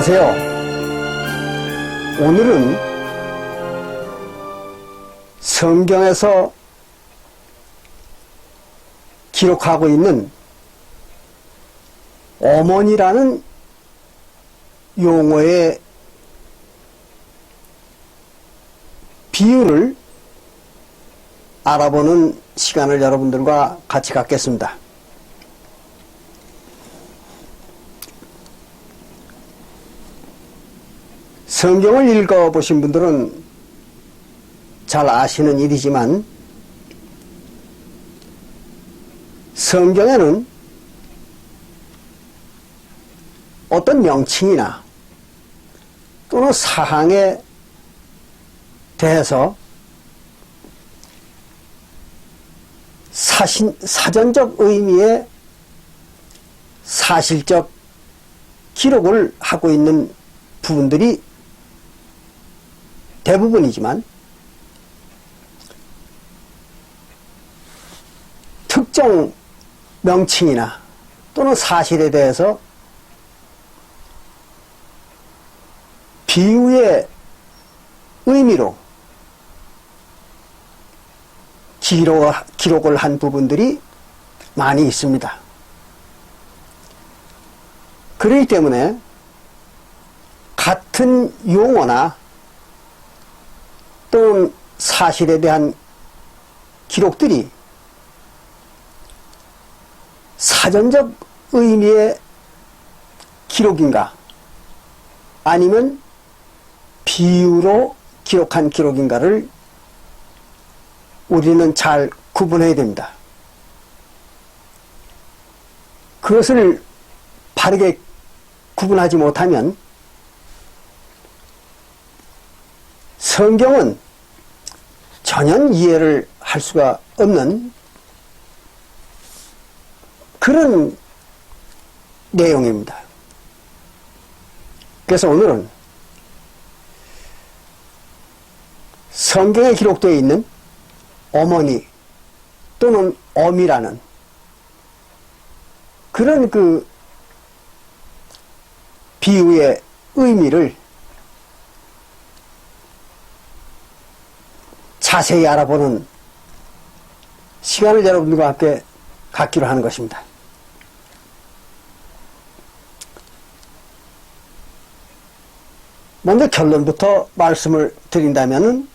안녕하세요. 오늘은 성경에서 기록하고 있는 어머니라는 용어의 비유를 알아보는 시간을 여러분들과 같이 갖겠습니다. 성경을 읽어보신 분들은 잘 아시는 일이지만 성경에는 어떤 명칭이나 또는 사항에 대해서 사전적 의미의 사실적 기록을 하고 있는 부분들이 대부분이지만 특정 명칭이나 또는 사실에 대해서 비유의 의미로 기록을 한 부분들이 많이 있습니다. 그렇기 때문에 같은 용어나 또는 사실에 대한 기록들이 사전적 의미의 기록인가 아니면 비유로 기록한 기록인가를 우리는 잘 구분해야 됩니다. 그것을 바르게 구분하지 못하면 성경은 전혀 이해를 할 수가 없는 그런 내용입니다. 그래서 오늘은 성경에 기록되어 있는 어머니 또는 어미라는 그런 그 비유의 의미를 자세히 알아보는 시간을 여러분들과 함께 갖기로 하는 것입니다. 먼저 결론부터 말씀을 드린다면은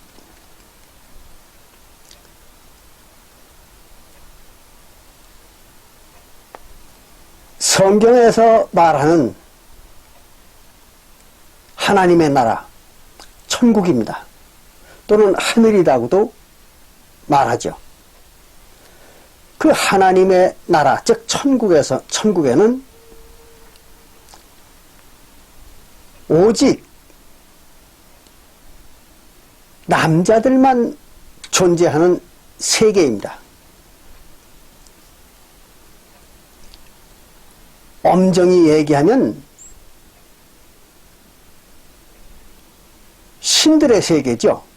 성경에서 말하는 하나님의 나라, 천국입니다. 또는 하늘이라고도 말하죠. 그 하나님의 나라, 즉 천국에는 오직 남자들만 존재하는 세계입니다. 엄정히 얘기하면 신들의 세계죠.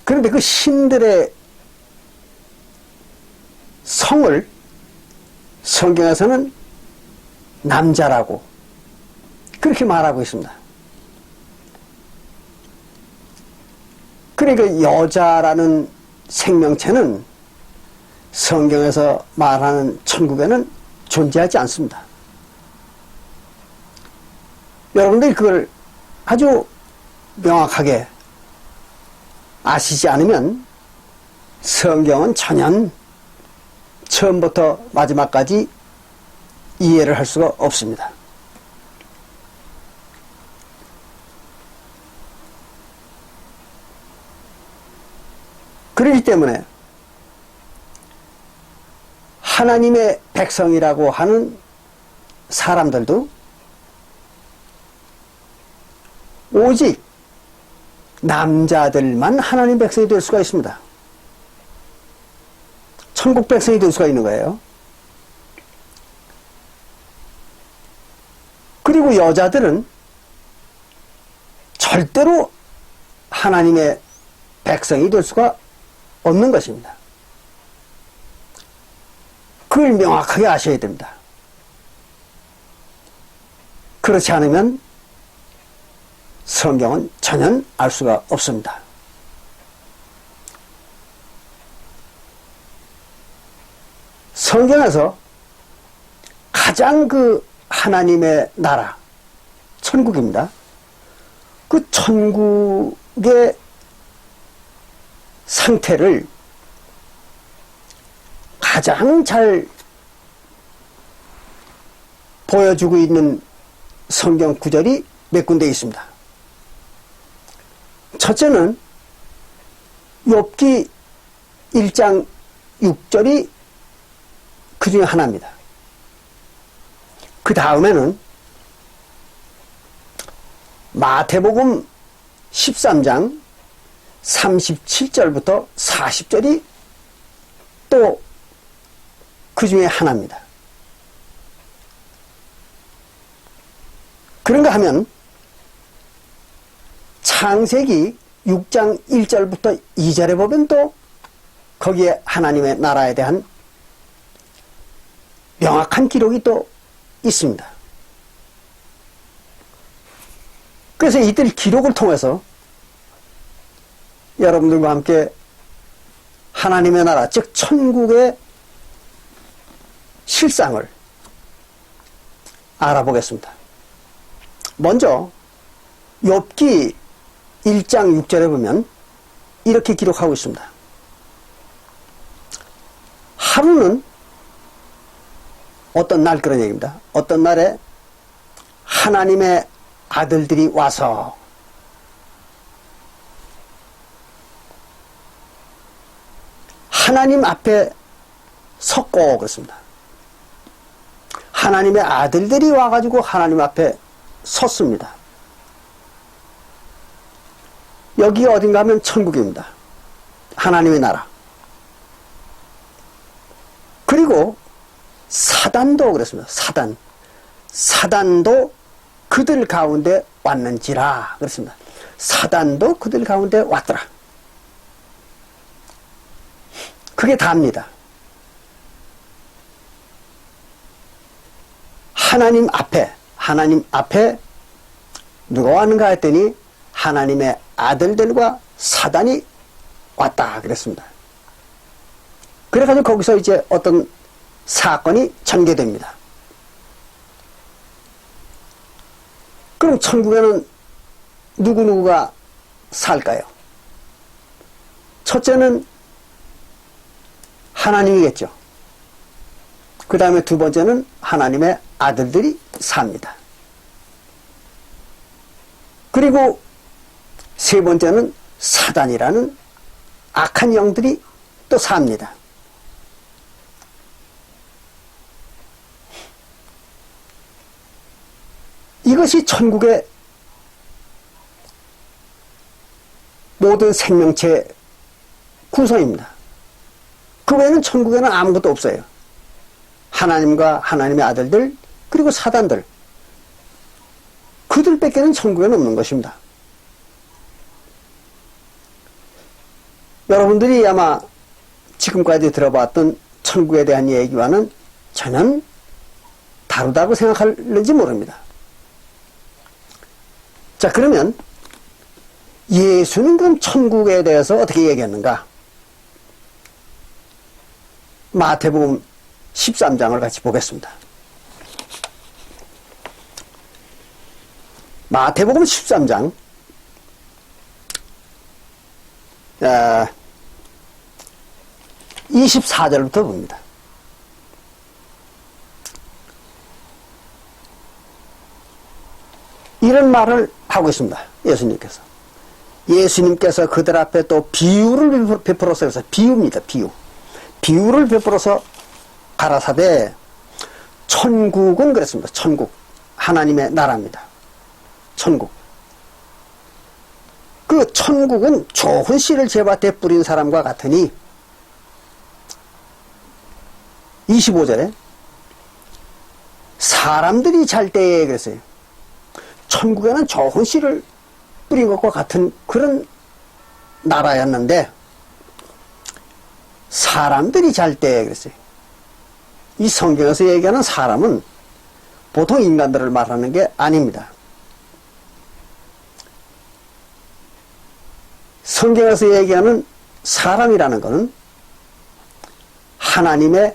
그런데 그 신들의 성을 성경에서는 남자라고 그렇게 말하고 있습니다. 그러니까 여자라는 생명체는 성경에서 말하는 천국에는 존재하지 않습니다. 여러분들이 그걸 아주 명확하게 아시지 않으면 성경은 전혀 처음부터 마지막까지 이해를 할 수가 없습니다. 그렇기 때문에 하나님의 백성이라고 하는 사람들도 오직 남자들만 하나님 백성이 될 수가 있습니다. 천국 백성이 될 수가 있는 거예요. 그리고 여자들은 절대로 하나님의 백성이 될 수가 없는 것입니다. 그걸 명확하게 아셔야 됩니다. 그렇지 않으면 성경은 전혀 알 수가 없습니다. 성경에서 가장 그 하나님의 나라, 천국입니다. 그 천국의 상태를 가장 잘 보여주고 있는 성경 구절이 몇 군데 있습니다. 첫째는 욥기 1장 6절이 그 중에 하나입니다. 그 다음에는 마태복음 13장 37절부터 40절이 또 그 중에 하나입니다. 그런가 하면 창세기 6장 1절부터 2절에 보면 또 거기에 하나님의 나라에 대한 명확한 기록이 또 있습니다. 그래서 이들 기록을 통해서 여러분들과 함께 하나님의 나라, 즉 천국의 실상을 알아보겠습니다. 먼저 욥기 1장 6절에 보면 이렇게 기록하고 있습니다. 하루는 어떤 날, 그런 얘기입니다. 어떤 날에 하나님의 아들들이 와서 하나님 앞에 섰고 그렇습니다. 하나님의 아들들이 와가지고 하나님 앞에 섰습니다. 여기 어딘가 하면 천국입니다. 하나님의 나라. 그리고 사단도 그랬습니다. 사단도 그들 가운데 왔는지라 그랬습니다. 사단도 그들 가운데 왔더라. 그게 다입니다. 하나님 앞에 누가 왔는가 했더니 하나님의 아들들과 사단이 왔다 그랬습니다. 그래가지고 거기서 이제 어떤 사건이 전개됩니다. 그럼 천국에는 누구누구가 살까요? 첫째는 하나님이겠죠. 그 다음에 두 번째는 하나님의 아들들이 삽니다. 그리고 세 번째는 사단이라는 악한 영들이 또 삽니다. 이것이 천국의 모든 생명체 구성입니다. 그 외에는 천국에는 아무것도 없어요. 하나님과 하나님의 아들들, 그리고 사단들, 그들 뺏기는 천국에는 없는 것입니다. 여러분들이 아마 지금까지 들어봤던 천국에 대한 얘기와는 전혀 다르다고 생각할는지 모릅니다. 자, 그러면 예수는 그럼 천국에 대해서 어떻게 얘기했는가? 마태복음 13장을 같이 보겠습니다. 마태복음 13장 24절부터 봅니다. 이런 말을 하고 있습니다. 예수님께서 그들 앞에 또 비유를 베풀어서, 그래서 비유입니다. 비유를 베풀어서 가라사대 천국은 그랬습니다. 천국, 하나님의 나라입니다. 천국. 그 천국은 좋은 씨를 제밭에 뿌린 사람과 같으니 25절에 사람들이 잘 때에 그랬어요. 천국에는 좋은 씨를 뿌린 것과 같은 그런 나라였는데 사람들이 잘 때에 그랬어요. 이 성경에서 얘기하는 사람은 보통 인간들을 말하는 게 아닙니다. 성경에서 얘기하는 사람이라는 것은 하나님의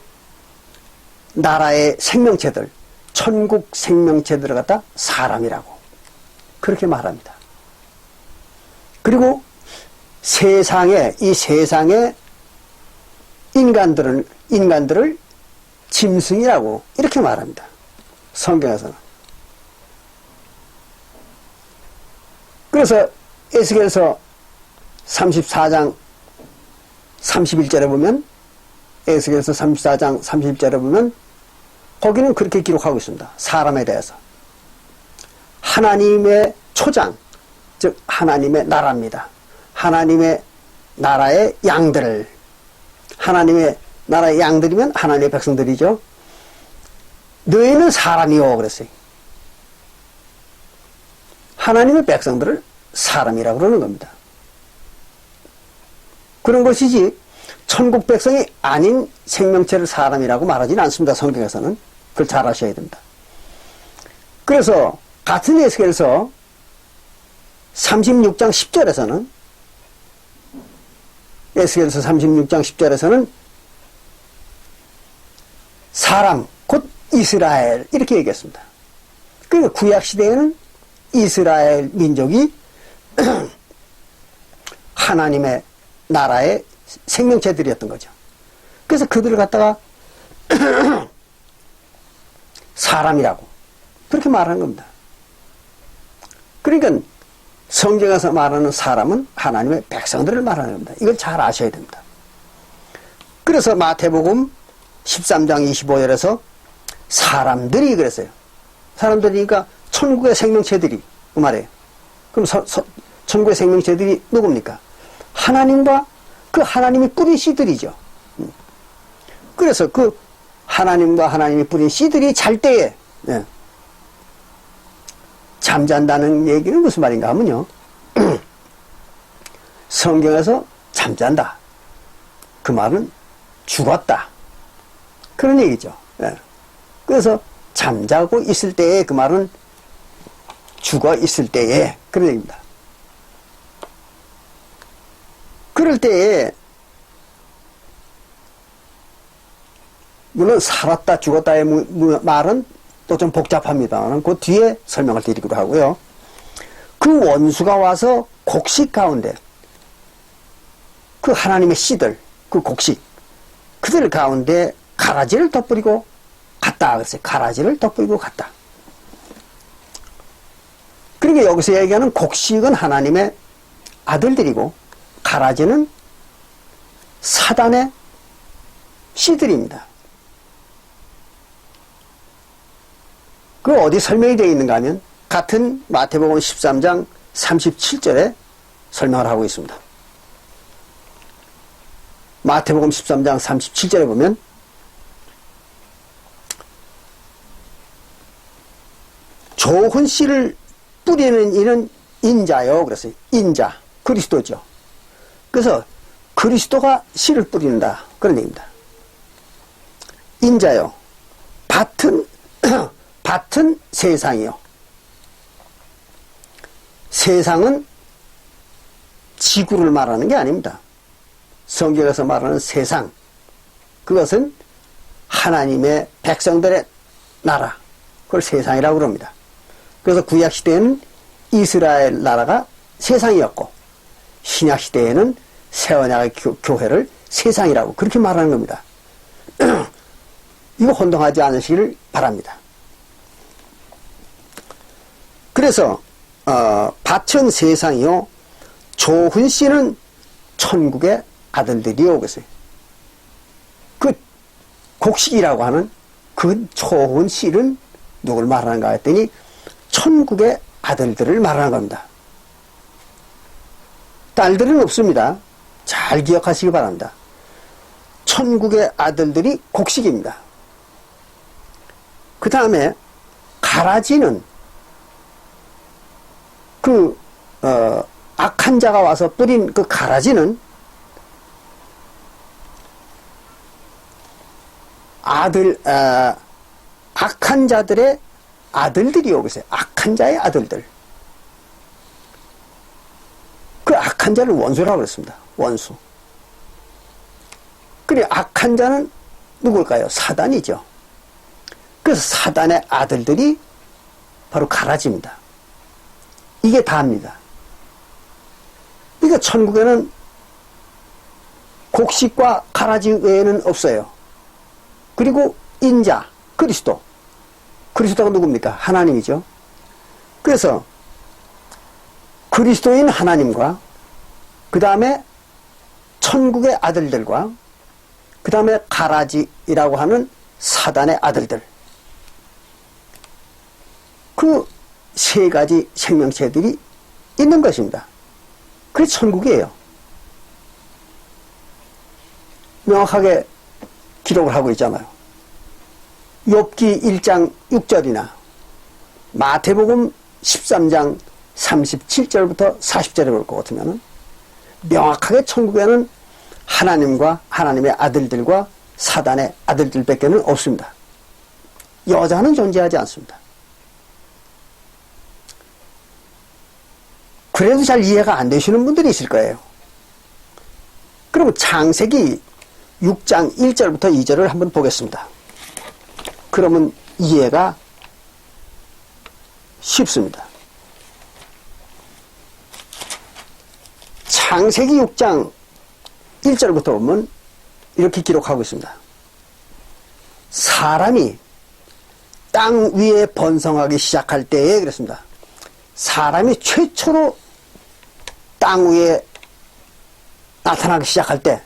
나라의 생명체들, 천국 생명체들을 갖다 사람이라고 그렇게 말합니다. 그리고 이 세상의 인간들을 짐승이라고 이렇게 말합니다. 성경에서는. 그래서 에스겔서 34장 31절에 보면, 에스겔서 34장 31절에 보면 거기는 그렇게 기록하고 있습니다. 사람에 대해서. 하나님의 초장, 즉 하나님의 나라입니다. 하나님의 나라의 양들, 하나님의 나라의 양들이면 하나님의 백성들이죠. 너희는 사람이요 그랬어요. 하나님의 백성들을 사람이라고 그러는 겁니다. 그런 것이지 천국 백성이 아닌 생명체를 사람이라고 말하지는 않습니다. 성경에서는. 그걸 잘 아셔야 됩니다. 그래서 같은 에스겔서 36장 10절에서는 에스겔서 36장 10절에서는 사람 곧 이스라엘 이렇게 얘기했습니다. 그러니까 구약시대에는 이스라엘 민족이 하나님의 나라의 생명체들이었던 거죠. 그래서 그들을 갖다가 사람이라고 그렇게 말하는 겁니다. 그러니까 성경에서 말하는 사람은 하나님의 백성들을 말하는 겁니다. 이걸 잘 아셔야 됩니다. 그래서 마태복음 13장 25절에서 사람들이 그랬어요. 사람들이니까 천국의 생명체들이 그 말이에요. 그럼 천국의 생명체들이 누굽니까? 하나님과 그 하나님이 뿌린 씨들이죠. 그래서 그 하나님과 하나님이 뿌린 씨들이 잘 때에 잠잔다는 얘기는 무슨 말인가 하면요. 성경에서 잠잔다. 그 말은 죽었다. 그런 얘기죠. 그래서 잠자고 있을 때에 그 말은 죽어 있을 때에 그런 얘기입니다. 그럴 때에 물론 살았다 죽었다의 말은 또 좀 복잡합니다만 그 뒤에 설명을 드리기로 하고요. 그 원수가 와서 곡식 가운데 그 하나님의 씨들 그 곡식 그들 가운데 가라지를 덧뿌리고 갔다 그랬어요. 가라지를 덧뿌리고 갔다. 그러니까 여기서 얘기하는 곡식은 하나님의 아들들이고 가라지는 사단의 씨들입니다. 그 어디 설명이 되어 있는가 하면 같은 마태복음 13장 37절에 설명을 하고 있습니다. 마태복음 13장 37절에 보면 좋은 씨를 뿌리는 이는 인자요 그랬어요. 인자 그리스도죠. 그래서 그리스도가 씨를 뿌린다 그런 얘기입니다. 인자요 밭은 세상이요. 세상은 지구를 말하는 게 아닙니다. 성경에서 말하는 세상 그것은 하나님의 백성들의 나라 그걸 세상이라고 그럽니다. 그래서 구약시대에는 이스라엘 나라가 세상이었고 신약시대에는 새언약의 교회를 세상이라고 그렇게 말하는 겁니다. 이거 혼동하지 않으시기를 바랍니다. 그래서 밭은 세상이요 좋은 씨는 천국의 아들들이요 그랬어요. 그 곡식이라고 하는 그 좋은 씨는 누굴 말하는가 했더니 천국의 아들들을 말하는 겁니다. 딸들은 없습니다. 잘 기억하시기 바랍니다. 천국의 아들들이 곡식입니다. 그 다음에 가라지는 악한 자가 와서 뿌린 그 가라지는 악한 자들의 아들들이 오고 있어요. 악한 자의 아들들. 그 악한 자를 원수라고 그랬습니다. 원수. 그래, 악한 자는 누굴까요? 사단이죠. 그래서 사단의 아들들이 바로 가라집니다. 이게 다입니다. 그러니까 천국에는 곡식과 가라지 외에는 없어요. 그리고 인자, 그리스도. 그리스도가 누굽니까? 하나님이죠. 그래서 그리스도인 하나님과 그 다음에 천국의 아들들과 그 다음에 가라지라고 하는 사단의 아들들, 그 세 가지 생명체들이 있는 것입니다. 그게 천국이에요. 명확하게 기록을 하고 있잖아요. 욥기 1장 6절이나 마태복음 13장 37절부터 40절에 볼 것 같으면 명확하게 천국에는 하나님과 하나님의 아들들과 사단의 아들들밖에 없습니다. 여자는 존재하지 않습니다. 그래도 잘 이해가 안 되시는 분들이 있을 거예요. 그럼 창세기 6장 1절부터 2절을 한번 보겠습니다. 그러면 이해가 쉽습니다. 창세기 6장 1절부터 보면 이렇게 기록하고 있습니다. 사람이 땅 위에 번성하기 시작할 때에 그랬습니다. 사람이 최초로 땅 위에 나타나기 시작할 때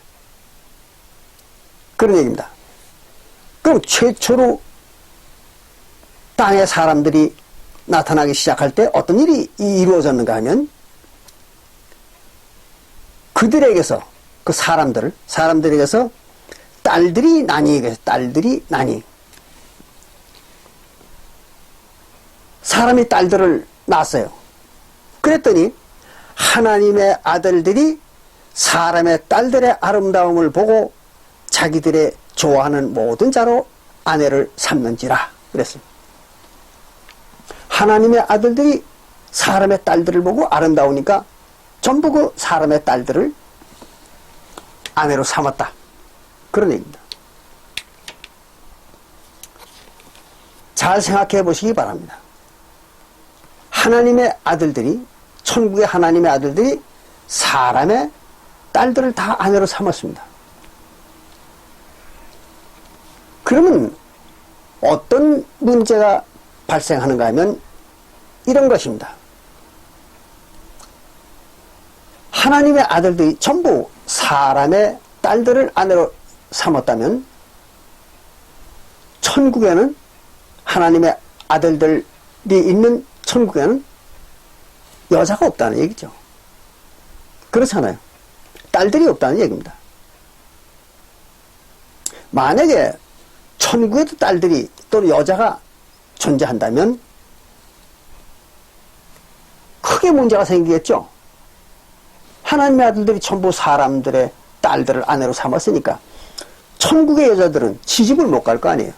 그런 얘기입니다. 그럼 최초로 땅에 사람들이 나타나기 시작할 때 어떤 일이 이루어졌는가 하면 그들에게서 그 사람들에게서 딸들이 나니, 딸들이 나니. 사람이 딸들을 낳았어요. 그랬더니 하나님의 아들들이 사람의 딸들의 아름다움을 보고 자기들의 좋아하는 모든 자로 아내를 삼는지라 그랬습니다. 하나님의 아들들이 사람의 딸들을 보고 아름다우니까 전부 그 사람의 딸들을 아내로 삼았다. 그런 얘기입니다. 잘 생각해 보시기 바랍니다. 하나님의 아들들이, 천국의 하나님의 아들들이 사람의 딸들을 다 아내로 삼았습니다. 그러면 어떤 문제가 발생하는가 하면 이런 것입니다. 하나님의 아들들이 전부 사람의 딸들을 아내로 삼았다면 천국에는 하나님의 아들들이 있는 천국에는 여자가 없다는 얘기죠. 그렇잖아요. 딸들이 없다는 얘기입니다. 만약에 천국에도 딸들이 또는 여자가 존재한다면 크게 문제가 생기겠죠. 하나님의 아들들이 전부 사람들의 딸들을 아내로 삼았으니까 천국의 여자들은 시집을 못 갈 거 아니에요.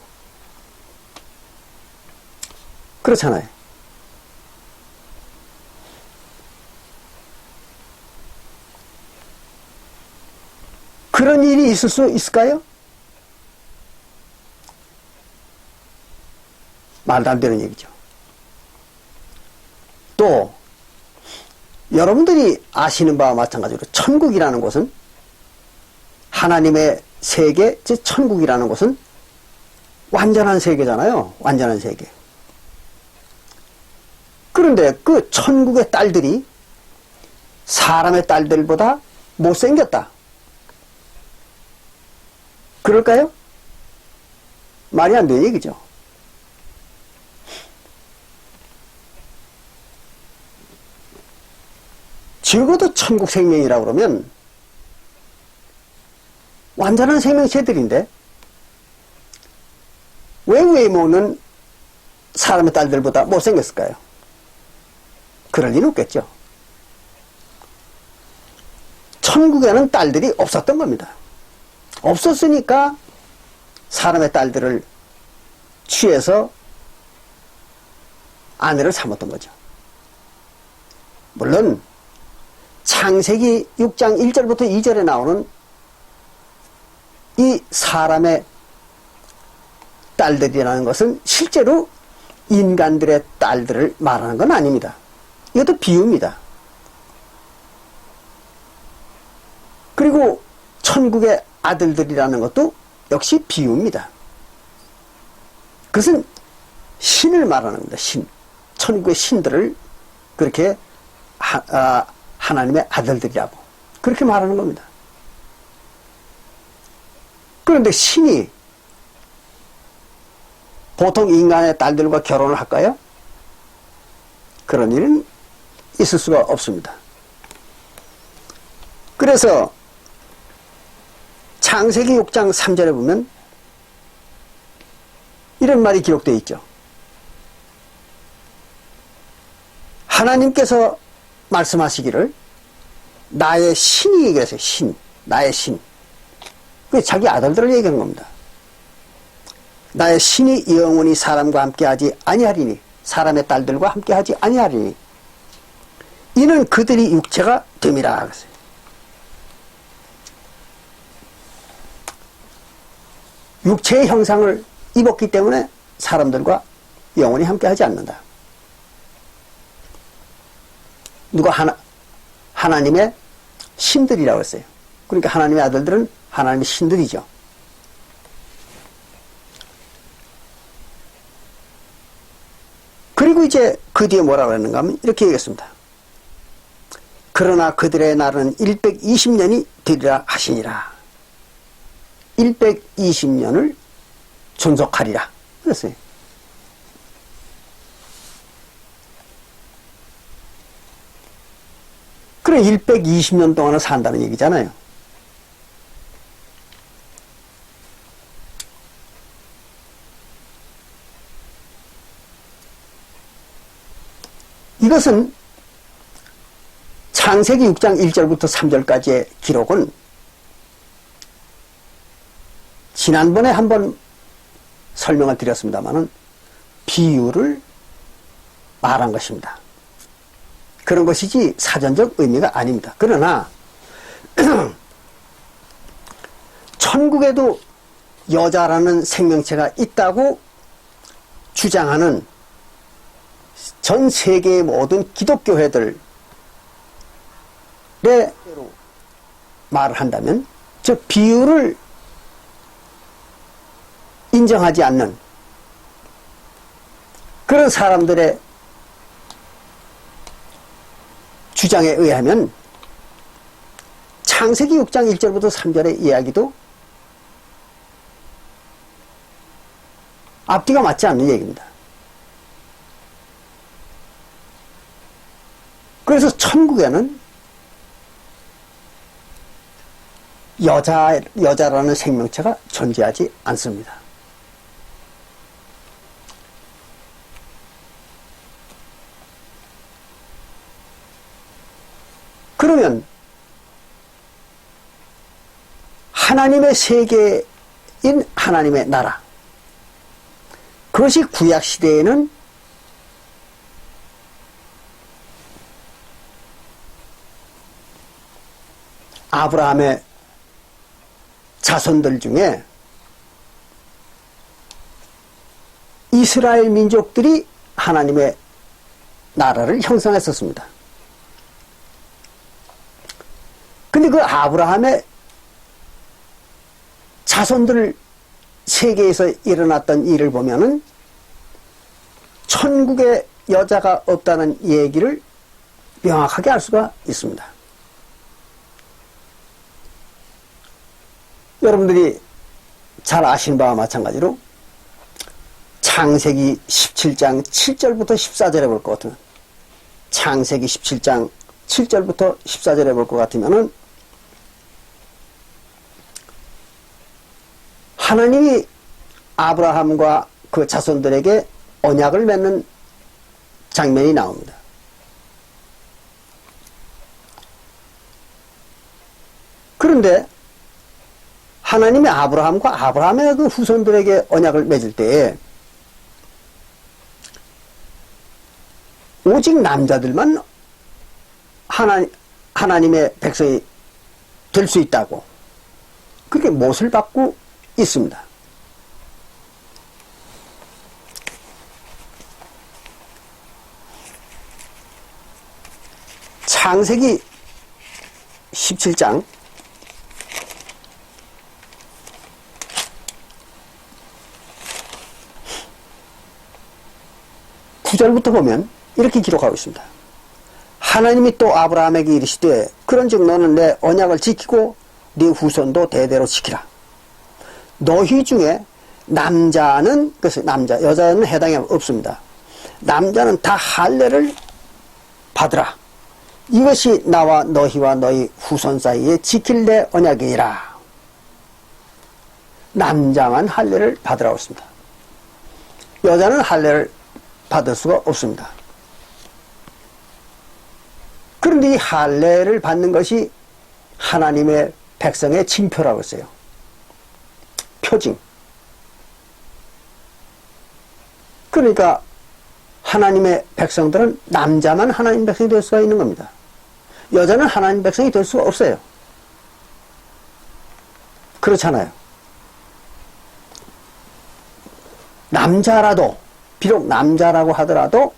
그렇잖아요. 그런 일이 있을 수 있을까요? 말도 안 되는 얘기죠. 또 여러분들이 아시는 바와 마찬가지로 천국이라는 곳은 하나님의 세계, 즉 천국이라는 곳은 완전한 세계잖아요. 완전한 세계. 그런데 그 천국의 딸들이 사람의 딸들보다 못생겼다. 그럴까요? 말이 안 되는 얘기죠. 적어도 천국 생명이라고 그러면 완전한 생명체들인데 왜 외모는 사람의 딸들보다 못생겼을까요? 그럴 리는 없겠죠. 천국에는 딸들이 없었던 겁니다. 없었으니까 사람의 딸들을 취해서 아내를 삼았던 거죠. 물론 창세기 6장 1절부터 2절에 나오는 이 사람의 딸들이라는 것은 실제로 인간들의 딸들을 말하는 건 아닙니다. 이것도 비유입니다. 그리고 천국의 아들들이라는 것도 역시 비유입니다. 그것은 신을 말하는 겁니다. 신. 천국의 신들을 그렇게 하나님의 아들들이라고 그렇게 말하는 겁니다. 그런데 신이 보통 인간의 딸들과 결혼을 할까요? 그런 일은 있을 수가 없습니다. 그래서 창세기 6장 3절에 보면 이런 말이 기록되어 있죠. 하나님께서 말씀하시기를 나의 신이 얘기했어요. 신. 나의 신. 그게 자기 아들들을 얘기하는 겁니다. 나의 신이 영원히 사람과 함께하지 아니하리니 사람의 딸들과 함께하지 아니하리니 이는 그들이 육체가 됨이라 그랬어요. 육체의 형상을 입었기 때문에 사람들과 영원히 함께하지 않는다. 누가 하나님의 신들이라고 했어요. 그러니까 하나님의 아들들은 하나님의 신들이죠. 그리고 이제 그 뒤에 뭐라고 했는가 하면 이렇게 얘기했습니다. 그러나 그들의 날은 120년이 되리라 하시니라. 120년을 존속하리라 그랬어요. 그래 120년 동안을 산다는 얘기잖아요. 이것은 창세기 6장 1절부터 3절까지의 기록은 지난번에 한번 설명을 드렸습니다마는 비유를 말한 것입니다. 그런 것이지 사전적 의미가 아닙니다. 그러나 천국에도 여자라는 생명체가 있다고 주장하는 전 세계의 모든 기독교회들의 말을 한다면 저 비유를 인정하지 않는 그런 사람들의 주장에 의하면 창세기 6장 1절부터 3절의 이야기도 앞뒤가 맞지 않는 얘기입니다. 그래서 천국에는 여자라는 생명체가 존재하지 않습니다. 그러면 하나님의 세계인 하나님의 나라, 그것이 구약시대에는 아브라함의 자손들 중에 이스라엘 민족들이 하나님의 나라를 형성했었습니다. 근데 그 아브라함의 자손들 세계에서 일어났던 일을 보면은 천국에 여자가 없다는 얘기를 명확하게 알 수가 있습니다. 여러분들이 잘 아시는 바와 마찬가지로 창세기 17장 7절부터 14절에 볼 것 같으면 창세기 17장 7절부터 14절에 볼 것 같으면은 하나님이 아브라함과 그 자손들에게 언약을 맺는 장면이 나옵니다. 그런데 하나님이 아브라함과 아브라함의 그 후손들에게 언약을 맺을 때에 오직 남자들만 하나님의 백성이 될 수 있다고 그렇게 못을 받고 있습니다. 창세기 17장 9절부터 보면 이렇게 기록하고 있습니다. 하나님이 또 아브라함에게 이르시되 그런즉 너는 내 언약을 지키고 네 후손도 대대로 지키라. 너희 중에 남자는, 그래서 남자, 여자는 해당이 없습니다. 남자는 다 할례를 받으라. 이것이 나와 너희와 너희 후손 사이에 지킬 내 언약이니라. 남자만 할례를 받으라고 했습니다. 여자는 할례를 받을 수가 없습니다. 그런데 이 할례를 받는 것이 하나님의 백성의 징표라고 했어요. 표징. 그러니까 하나님의 백성들은 남자만 하나님 백성이 될 수가 있는 겁니다. 여자는 하나님 백성이 될 수가 없어요. 그렇잖아요. 남자라도, 비록 남자라고 하더라도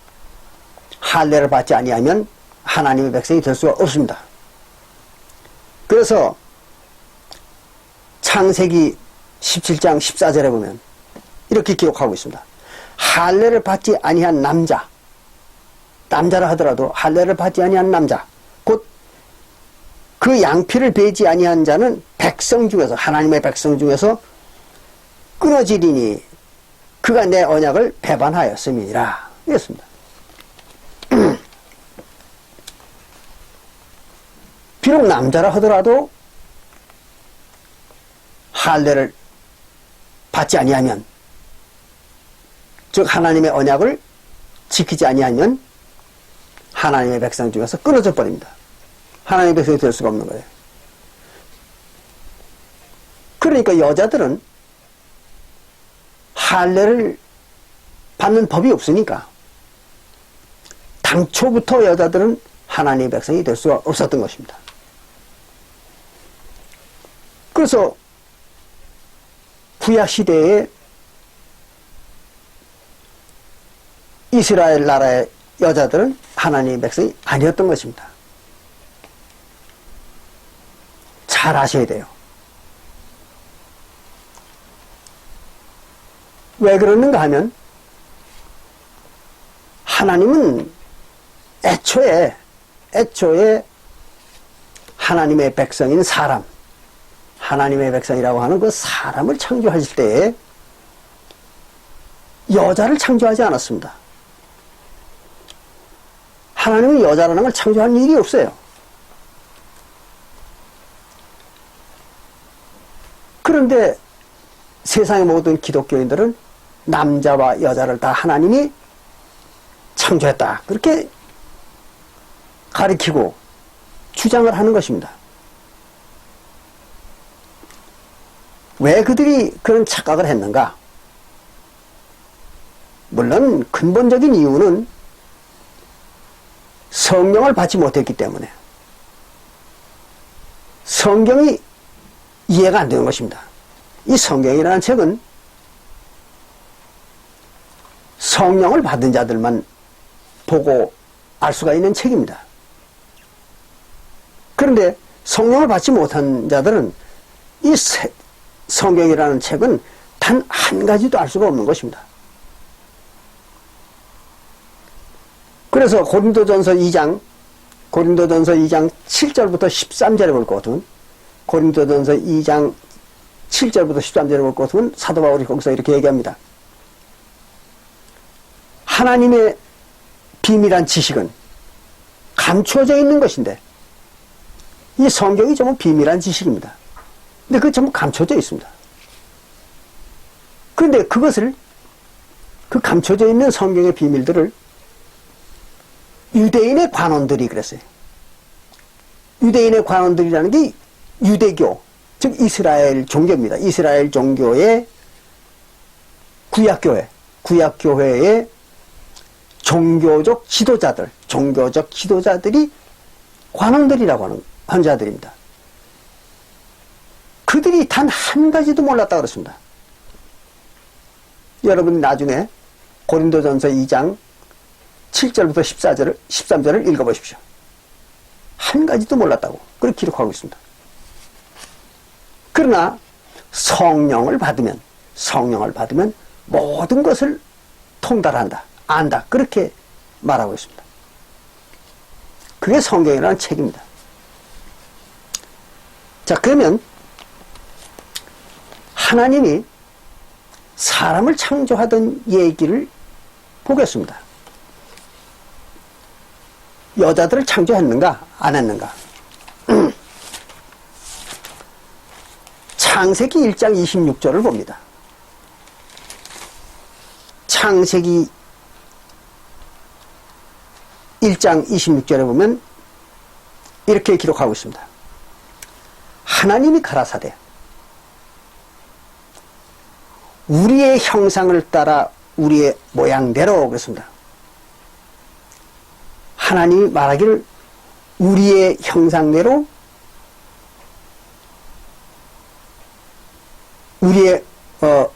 할례를 받지 아니하면 하나님의 백성이 될 수가 없습니다. 그래서 창세기 17장 14절에 보면 이렇게 기록하고 있습니다. 할례를 받지 아니한 남자라 하더라도 할례를 받지 아니한 남자, 곧 그 양피를 베지 아니한 자는 백성 중에서, 하나님의 백성 중에서 끊어지리니 그가 내 언약을 배반하였음이니라. 이랬습니다. 비록 남자라 하더라도 할례를 받지 아니하면, 즉 하나님의 언약을 지키지 아니하면 하나님의 백성 중에서 끊어져 버립니다. 하나님의 백성이 될 수가 없는 거예요. 그러니까 여자들은 할례를 받는 법이 없으니까 당초부터 여자들은 하나님의 백성이 될 수가 없었던 것입니다. 그래서 구약시대에 이스라엘 나라의 여자들은 하나님의 백성이 아니었던 것입니다. 잘 아셔야 돼요. 왜 그러는가 하면 하나님은 애초에 하나님의 백성인 사람, 하나님의 백성이라고 하는 그 사람을 창조하실 때에 여자를 창조하지 않았습니다. 하나님은 여자라는 걸 창조한 일이 없어요. 그런데 세상의 모든 기독교인들은 남자와 여자를 다 하나님이 창조했다, 그렇게 가리키고 주장을 하는 것입니다. 왜 그들이 그런 착각을 했는가? 물론 근본적인 이유는 성경을 받지 못했기 때문에, 성경이 이해가 안 되는 것입니다. 이 성경이라는 책은 성령을 받은 자들만 보고 알 수가 있는 책입니다. 그런데 성령을 받지 못한 자들은 이 성경이라는 책은 단 한 가지도 알 수가 없는 것입니다. 그래서 고린도전서 2장 7절부터 13절에 볼 것 같으면, 고린도전서 2장 7절부터 13절에 볼 것 같으면 사도 바울이 거기서 이렇게 얘기합니다. 하나님의 비밀한 지식은 감추어져 있는 것인데, 이 성경이 전부 비밀한 지식입니다. 근데 그게 전부 감춰져 있습니다. 그런데 그것을, 그 감춰져 있는 성경의 비밀들을 유대인의 관원들이 그랬어요. 유대인의 관원들이라는 게 유대교, 즉 이스라엘 종교입니다. 이스라엘 종교의 구약교회의 종교적 지도자들이 관원들이라고 하는 헌자들입니다. 그들이 단 한 가지도 몰랐다 그랬습니다. 여러분 나중에 고린도전서 2장 7절부터 13절을 읽어보십시오. 한 가지도 몰랐다고 그렇게 기록하고 있습니다. 그러나 성령을 받으면 모든 것을 통달한다, 안다, 그렇게 말하고 있습니다. 그게 성경이라는 책입니다. 자, 그러면 하나님이 사람을 창조하던 얘기를 보겠습니다. 여자들을 창조했는가 안 했는가? 창세기 1장 26절을 봅니다. 창세기 1장 26절에 보면 이렇게 기록하고 있습니다. 하나님이 가라사대 우리의 형상을 따라 우리의 모양대로 그랬습니다. 하나님이 말하기를 우리의 형상대로 우리의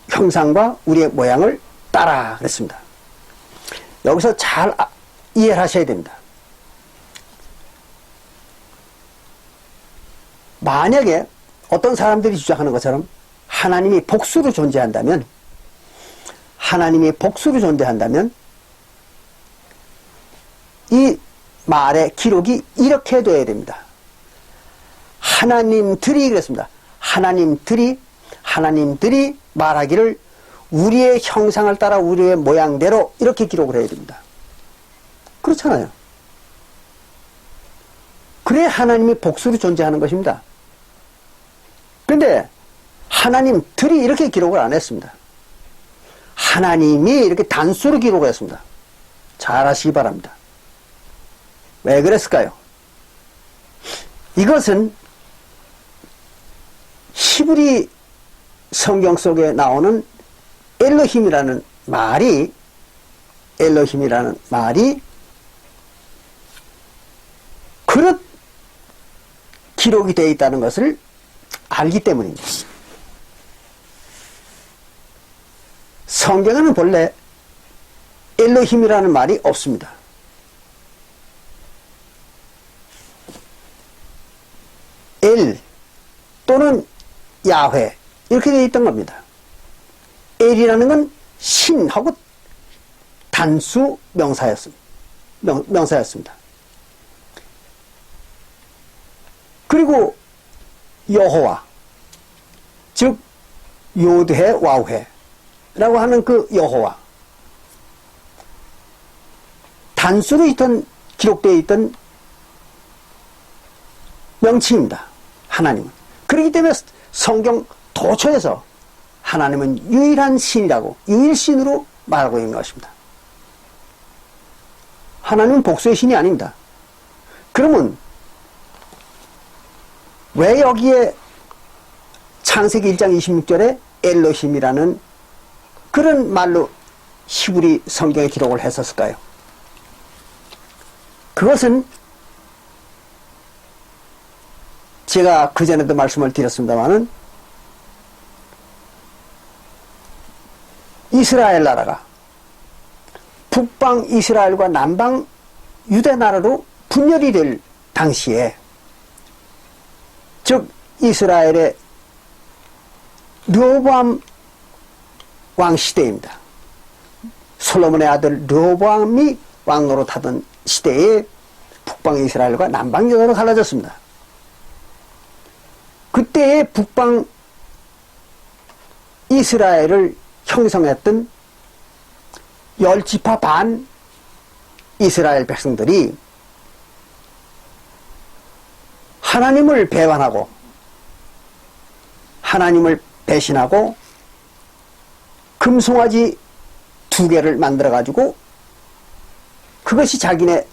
형상과 우리의 모양을 따라 그랬습니다. 여기서 잘 이해를 하셔야 됩니다. 만약에 어떤 사람들이 주장하는 것처럼 하나님이 복수로 존재한다면 이 말의 기록이 이렇게 되어야 됩니다. 하나님들이 그랬습니다. 하나님들이 말하기를 우리의 형상을 따라 우리의 모양대로 이렇게 기록을 해야 됩니다. 그렇잖아요. 그래야 하나님이 복수로 존재하는 것입니다. 그런데 하나님들이 이렇게 기록을 안 했습니다. 하나님이 이렇게 단수로 기록을 했습니다. 잘 아시기 바랍니다. 왜 그랬을까요? 이것은 히브리 성경 속에 나오는 엘로힘이라는 말이 그릇 기록이 되어 있다는 것을 알기 때문입니다. 성경에는 본래 엘로힘이라는 말이 없습니다. 엘 또는 야훼 이렇게 되어 있던 겁니다. 엘이라는 건 신하고 단수 명사였습니다. 그리고 여호와 즉 요드해 와우해라고 하는 그 여호와 단수로 기록되어 있던 명칭입니다. 하나님은. 그렇기 때문에 성경 도처에서 하나님은 유일한 신이라고 유일신으로 말하고 있는 것입니다. 하나님은 복수의 신이 아닙니다. 그러면 왜 여기에 창세기 1장 26절에 엘로힘이라는 그런 말로 히브리 성경에 기록을 했었을까요? 그것은 제가 그전에도 말씀을 드렸습니다마는 이스라엘 나라가 북방 이스라엘과 남방 유대 나라로 분열이 될 당시에 즉 이스라엘의 르호보암 왕 시대입니다. 솔로몬의 아들 르호보암이 왕노릇 하던 시대에 북방 이스라엘과 남방 유다로 갈라졌습니다. 그때의 북방 이스라엘을 형성했던 10지파 반 이스라엘 백성들이 하나님을 배반하고 하나님을 배신하고 금송아지 2개를 만들어 가지고 그것이 자기네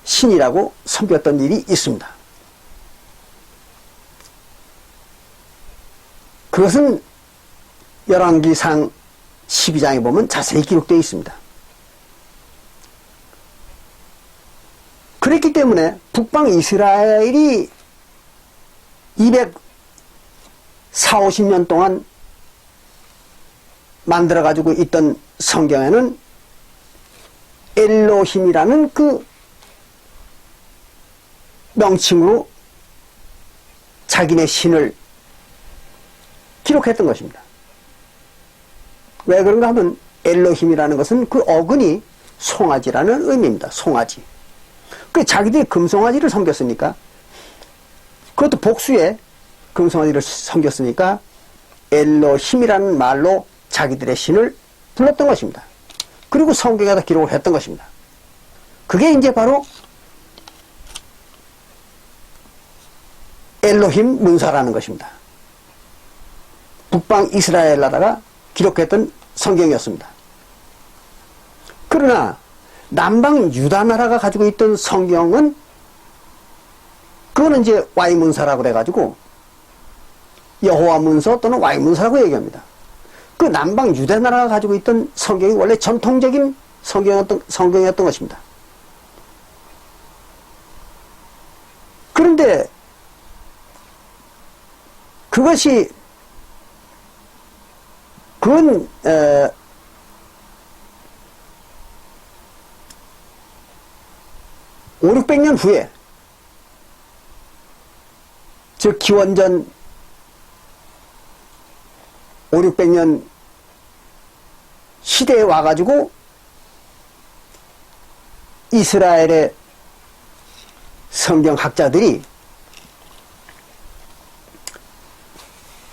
신이라고 섬겼던 일이 있습니다. 그것은 열왕기상 12장에 보면 자세히 기록되어 있습니다. 그랬기 때문에 북방 이스라엘이 240~50년 동안 만들어가지고 있던 성경에는 엘로힘이라는 그 명칭으로 자기네 신을 기록했던 것입니다. 왜 그런가 하면 엘로힘이라는 것은 그 어근이 송아지라는 의미입니다. 송아지. 그 자기들이 금송아지를 섬겼으니까, 그것도 복수에 금송아지를 섬겼으니까 엘로힘이라는 말로 자기들의 신을 불렀던 것입니다. 그리고 성경에다 기록을 했던 것입니다. 그게 이제 바로 엘로힘 문서라는 것입니다. 북방 이스라엘 나라가 기록했던 성경이었습니다. 그러나 남방 유다 나라가 가지고 있던 성경은, 그거는 이제 Y 문서라고 그래가지고 여호와 문서 또는 Y 문서라고 얘기합니다. 그 남방 유다 나라가 가지고 있던 성경이 원래 전통적인 성경이었던 것입니다. 그런데 그건 500~600년 후에, 즉 기원전 500~600년 시대에 와가지고 이스라엘의 성경학자들이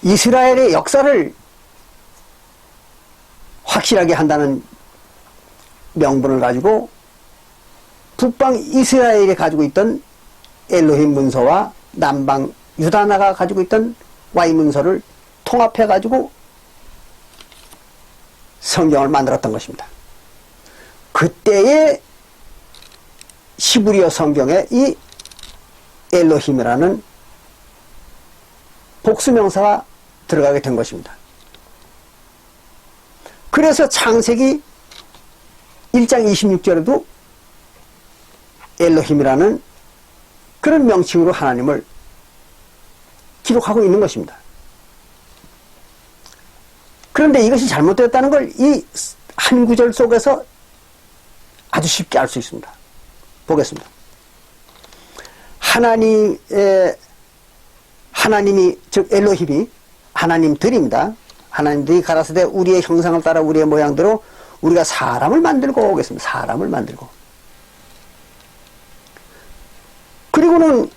이스라엘의 역사를 확실하게 한다는 명분을 가지고 북방 이스라엘이 가지고 있던 엘로힘 문서와 남방 유다나가 가지고 있던 Y 문서를 통합해 가지고 성경을 만들었던 것입니다. 그때의 히브리어 성경에 이 엘로힘이라는 복수명사가 들어가게 된 것입니다. 그래서 창세기 1장 26절에도 엘로힘이라는 그런 명칭으로 하나님을 기록하고 있는 것입니다. 그런데 이것이 잘못되었다는 걸 이 한 구절 속에서 아주 쉽게 알 수 있습니다. 보겠습니다. 하나님이, 즉 엘로힘이 하나님들입니다. 하나님들이 가라사대 우리의 형상을 따라 우리의 모양대로 우리가 사람을 만들고 오겠습니다. 사람을 만들고. 그리고는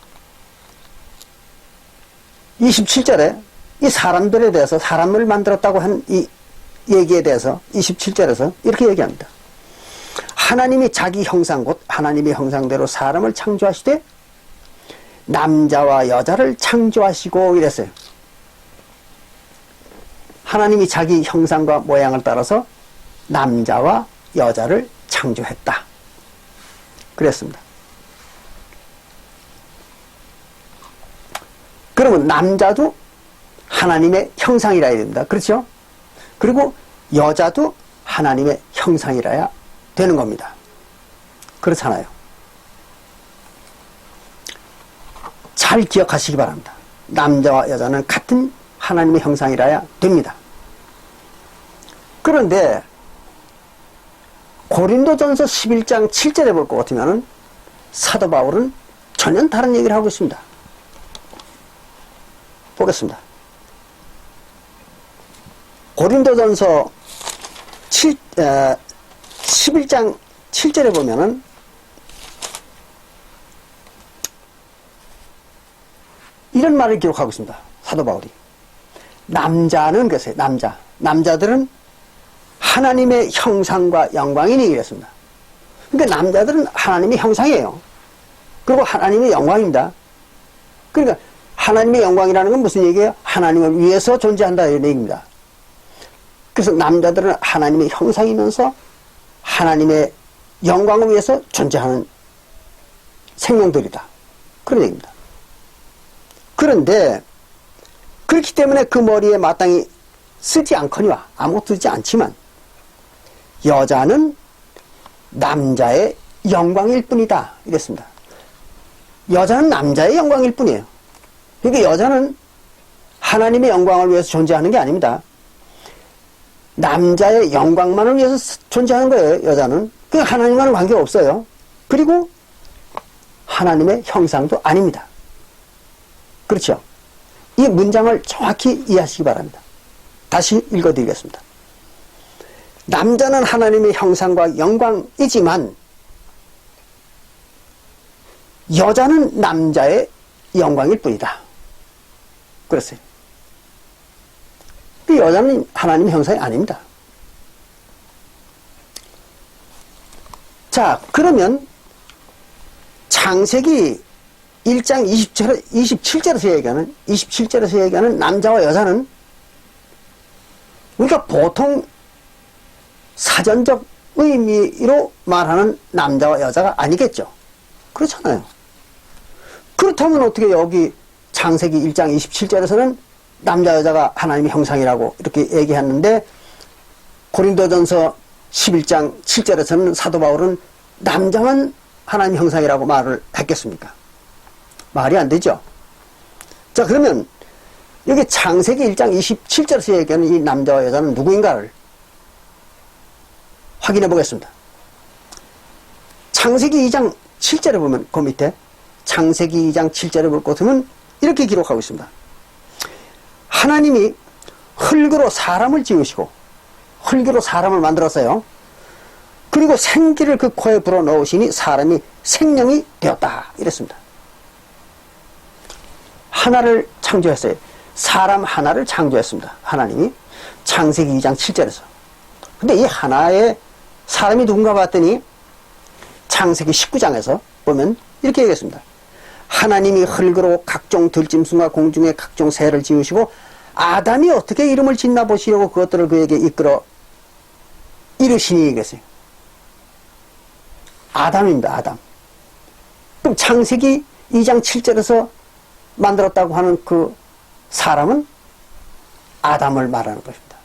27절에 이 사람들에 대해서, 사람을 만들었다고 한 이 얘기에 대해서 27절에서 이렇게 얘기합니다. 하나님이 자기 형상, 곧 하나님의 형상대로 사람을 창조하시되 남자와 여자를 창조하시고 이랬어요. 하나님이 자기 형상과 모양을 따라서 남자와 여자를 창조했다. 그랬습니다. 그러면 남자도 하나님의 형상이라야 됩니다. 그렇죠? 그리고 여자도 하나님의 형상이라야 되는 겁니다. 그렇잖아요. 잘 기억하시기 바랍니다. 남자와 여자는 같은 하나님의 형상이라야 됩니다. 그런데 고린도전서 11장 7절에 볼 것 같으면 사도 바울은 전혀 다른 얘기를 하고 있습니다. 보겠습니다. 고린도전서 11장 7절에 보면은 이런 말을 기록하고 있습니다. 사도 바울이. 남자는 그랬어요. 남자들은 하나님의 형상과 영광이니 이랬습니다. 그러니까 남자들은 하나님의 형상이에요. 그리고 하나님의 영광입니다. 그러니까 하나님의 영광이라는 건 무슨 얘기예요? 하나님을 위해서 존재한다 이런 얘기입니다. 그래서 남자들은 하나님의 형상이면서 하나님의 영광을 위해서 존재하는 생명들이다. 그런 얘기입니다. 그런데 그렇기 때문에 그 머리에 마땅히 쓰지 않거니와 아무것도 쓰지 않지만 여자는 남자의 영광일 뿐이다 이랬습니다. 여자는 남자의 영광일 뿐이에요. 그러니까 여자는 하나님의 영광을 위해서 존재하는 게 아닙니다. 남자의 영광만을 위해서 존재하는 거예요, 여자는. 그 하나님과는 관계가 없어요. 그리고 하나님의 형상도 아닙니다. 그렇죠? 이 문장을 정확히 이해하시기 바랍니다. 다시 읽어드리겠습니다. 남자는 하나님의 형상과 영광이지만 여자는 남자의 영광일 뿐이다. 그랬어요. 그 여자는 하나님의 형상이 아닙니다. 자, 그러면 창세기 1장 27절에서 얘기하는 남자와 여자는 우리가 보통 사전적 의미로 말하는 남자와 여자가 아니겠죠. 그렇잖아요. 그렇다면 어떻게 여기 창세기 1장 27절에서는 남자 여자가 하나님의 형상이라고 이렇게 얘기했는데 고린도전서 11장 7절에서는 사도 바울은 남자만 하나님 형상이라고 말을 했겠습니까? 말이 안 되죠. 자, 그러면 여기 창세기 1장 27절에서 얘기하는 이 남자와 여자는 누구인가를 확인해 보겠습니다. 창세기 2장 7절에 보면 그 밑에 창세기 2장 7절에 볼 것은 이렇게 기록하고 있습니다. 하나님이 흙으로 사람을 지으시고 흙으로 사람을 만들었어요. 그리고 생기를 그 코에 불어넣으시니 사람이 생명이 되었다 이랬습니다. 하나를 창조했어요. 사람 하나를 창조했습니다. 하나님이 창세기 2장 7절에서. 근데 이 하나의 사람이 누군가 봤더니 창세기 19장에서 보면 이렇게 얘기했습니다. 하나님이 흙으로 각종 들짐승과 공중의 각종 새를 지으시고 아담이 어떻게 이름을 짓나 보시려고 그것들을 그에게 이끌어 이르시니 얘기했어요. 아담입니다. 아담. 그럼 창세기 2장 7절에서 만들었다고 하는 그 사람은 아담을 말하는 것입니다.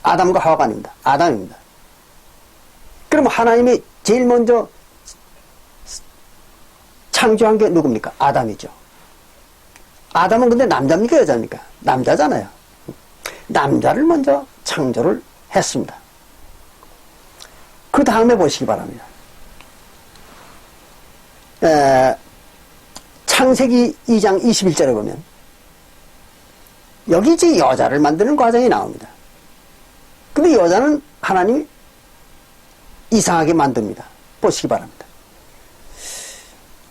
아담과 하와가 아닙니다. 아담입니다. 그럼 하나님이 제일 먼저 창조한 게 누굽니까? 아담이죠. 아담은 근데 남자입니까? 여자입니까? 남자잖아요. 남자를 먼저 창조를 했습니다. 그 다음에 보시기 바랍니다. 창세기 2장 21절에 보면 여기 이제 여자를 만드는 과정이 나옵니다. 근데 여자는 하나님이 이상하게 만듭니다. 보시기 바랍니다.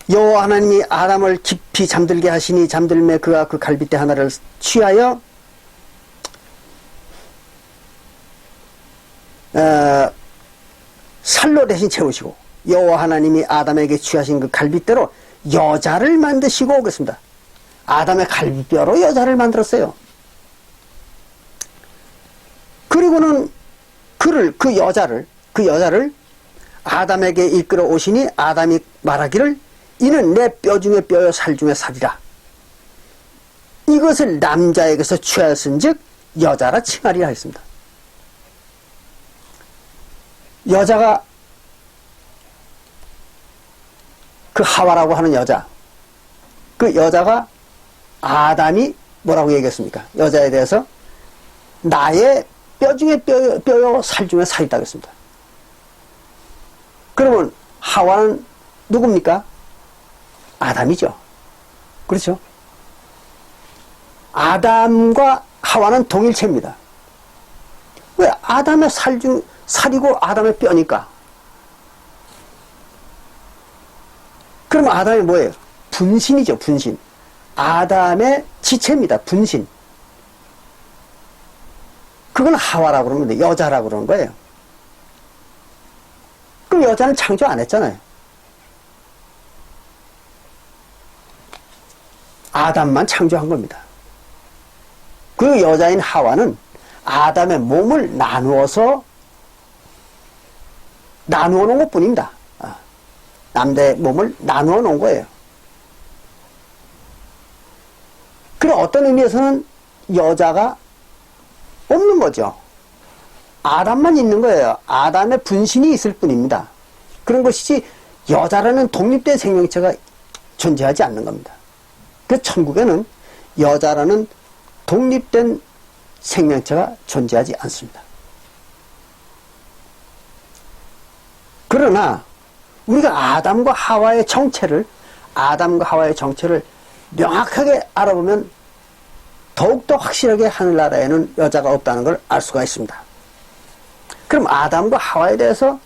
여호와 하나님이 아담을 깊이 잠들게 하시니 잠들매 그가 그 갈빗대 하나를 취하여 살로 대신 채우시고 여호와 하나님이 아담에게 취하신 그 갈빗대로 여자를 만드시고 그랬습니다. 아담의 갈비뼈로 여자를 만들었어요. 그리고는 그 여자를 아담에게 이끌어 오시니 아담이 말하기를 이는 내 뼈 중에 뼈요 살 중에 살이라. 이것을 남자에게서 취하였은즉 여자라 칭하리라 했습니다. 여자가 그 하와라고 하는 여자, 그 여자가 아담이 뭐라고 얘기했습니까? 여자에 대해서 나의 뼈 중에 뼈요 살 중에 살이다 했습니다. 그러면 하와는 누굽니까? 아담이죠. 그렇죠? 아담과 하와는 동일체입니다. 왜? 아담의 살이고 아담의 뼈니까. 그러면 아담이 뭐예요? 분신이죠, 분신. 아담의 지체입니다, 분신. 그건 하와라고 그러는 건데, 여자라고 그러는 거예요. 그럼 여자는 창조 안 했잖아요. 아담만 창조한 겁니다. 그 여자인 하와는 아담의 몸을 나누어 놓은 것 뿐입니다. 남자의 몸을 나누어 놓은 거예요. 그럼 어떤 의미에서는 여자가 없는 거죠. 아담만 있는 거예요. 아담의 분신이 있을 뿐입니다. 그런 것이지 여자라는 독립된 생명체가 존재하지 않는 겁니다. 그 천국에는 여자라는 독립된 생명체가 존재하지 않습니다. 그러나 우리가 아담과 하와의 정체를 명확하게 알아보면 더욱더 확실하게 하늘나라에는 여자가 없다는 걸 알 수가 있습니다. 그럼 아담과 하와에 대해서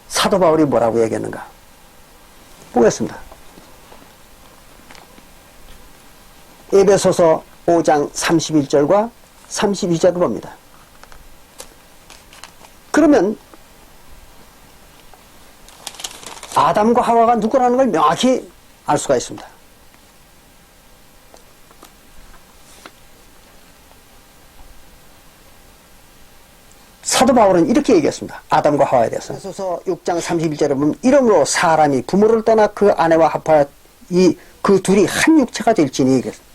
사도 바울이 뭐라고 얘기했는가? 보겠습니다. 에베소서 5장 31절과 32절을 봅니다. 그러면 아담과 하와가 누구라는 걸 명확히 알 수가 있습니다. 사도 바울은 이렇게 얘기했습니다. 아담과 하와에 대해서. 에베소서 6장 31절에 보면 이러므로 사람이 부모를 떠나 그 아내와 합하여 그 둘이 한 육체가 될지니 얘기했습니다.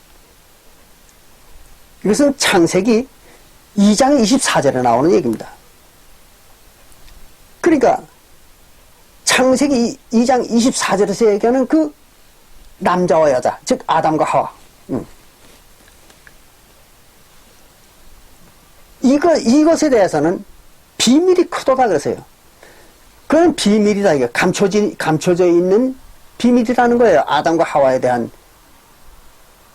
이것은 창세기 2장 24절에 나오는 얘기입니다. 그러니까 창세기 2장 24절에서 얘기하는 그 남자와 여자, 즉 아담과 하와. 이것에 대해서는 비밀이 크도다 그러세요. 그건 비밀이다. 이게 감춰져 있는 비밀이라는 거예요. 아담과 하와에 대한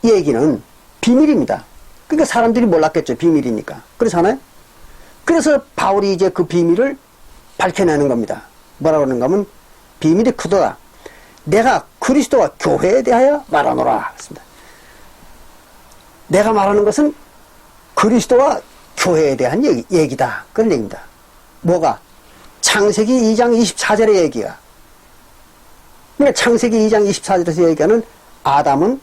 얘기는 비밀입니다. 그러니까 사람들이 몰랐겠죠. 비밀이니까. 그렇잖아요? 그래서 바울이 이제 그 비밀을 밝혀내는 겁니다. 뭐라고 그러는가 하면 비밀이 크도다. 내가 그리스도와 교회에 대하여 말하노라. 그렇습니다. 내가 말하는 것은 그리스도와 교회에 대한 얘기다. 그런 얘기입니다. 뭐가? 창세기 2장 24절의 얘기가. 그러니까 창세기 2장 24절에서 얘기하는 아담은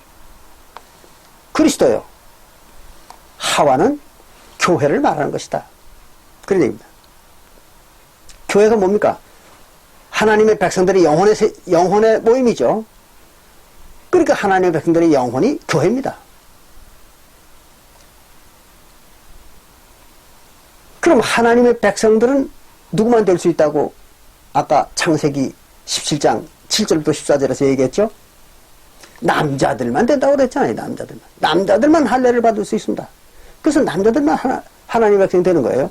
그리스도요. 하와는 교회를 말하는 것이다. 그런 얘기입니다. 교회가 뭡니까? 하나님의 백성들의 영혼의 모임이죠. 그러니까 하나님의 백성들의 영혼이 교회입니다. 그럼 하나님의 백성들은 누구만 될 수 있다고 아까 창세기 17장 7절부터 14절에서 얘기했죠? 남자들만 된다고 그랬잖아요. 남자들만 할례를 받을 수 있습니다. 그래서 남자들만 하나님의 백성이 되는 거예요.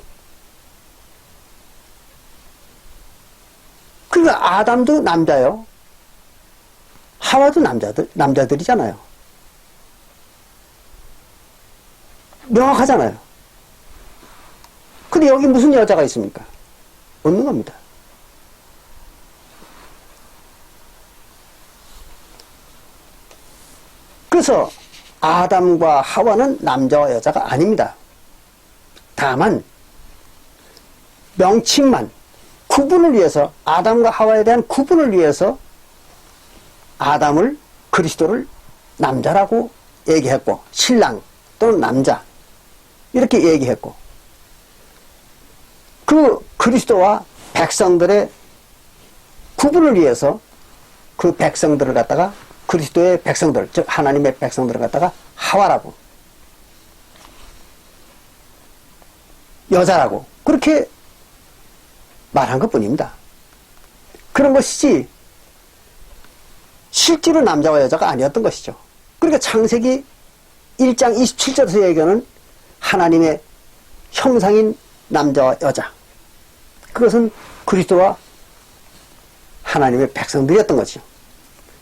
그러니까 아담도 남자요. 하와도 남자들이잖아요. 명확하잖아요. 근데 여기 무슨 여자가 있습니까? 없는 겁니다. 그래서 아담과 하와는 남자와 여자가 아닙니다. 다만 명칭만 구분을 위해서 아담과 하와에 대한 구분을 위해서 아담을 그리스도를 남자라고 얘기했고 신랑 또는 남자 이렇게 얘기했고 그 그리스도와 백성들의 구분을 위해서 그 백성들을 갖다가 그리스도의 백성들 즉 하나님의 백성들을 갖다가 하와라고 여자라고 그렇게 말한 것뿐입니다. 그런 것이지 실제로 남자와 여자가 아니었던 것이죠. 그러니까 창세기 1장 27절에서 얘기하는 하나님의 형상인 남자와 여자 그것은 그리스도와 하나님의 백성들이었던 거죠.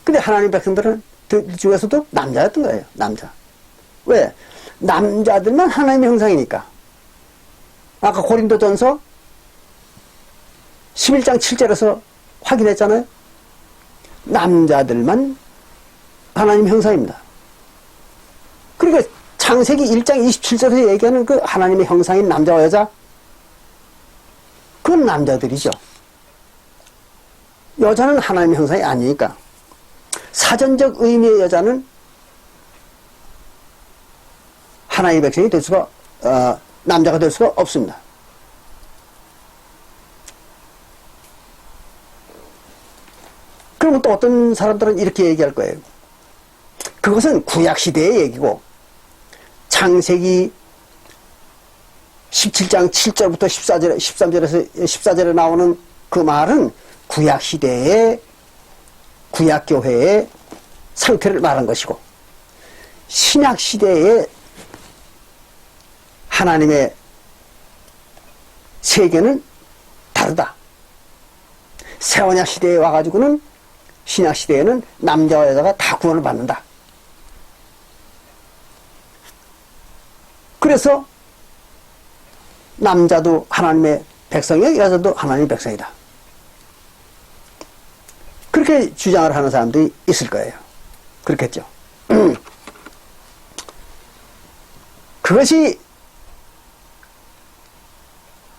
근데 하나님의 백성들은 그 중에서도 남자였던 거예요. 남자. 왜? 남자들만 하나님의 형상이니까. 아까 고린도전서 11장 7절에서 확인했잖아요. 남자들만 하나님 형상입니다. 그러니까 창세기 1장 27절에서 얘기하는 그 하나님의 형상인 남자와 여자 그건 남자들이죠. 여자는 하나님의 형상이 아니니까 사전적 의미의 여자는 하나님의 백성이 될 수가 남자가 될 수가 없습니다. 그러면 또 어떤 사람들은 이렇게 얘기할 거예요. 그것은 구약시대의 얘기고 창세기 17장 7절부터 14절에 나오는 그 말은 구약시대의 구약교회의 상태를 말한 것이고, 신약 시대의 하나님의 세계는 다르다. 새언약 시대에 와가지고는 신약 시대에는 남자와 여자가 다 구원을 받는다. 그래서 남자도 하나님의 백성이요, 여자도 하나님의 백성이다. 그렇게 주장을 하는 사람들이 있을 거예요. 그렇겠죠. 그것이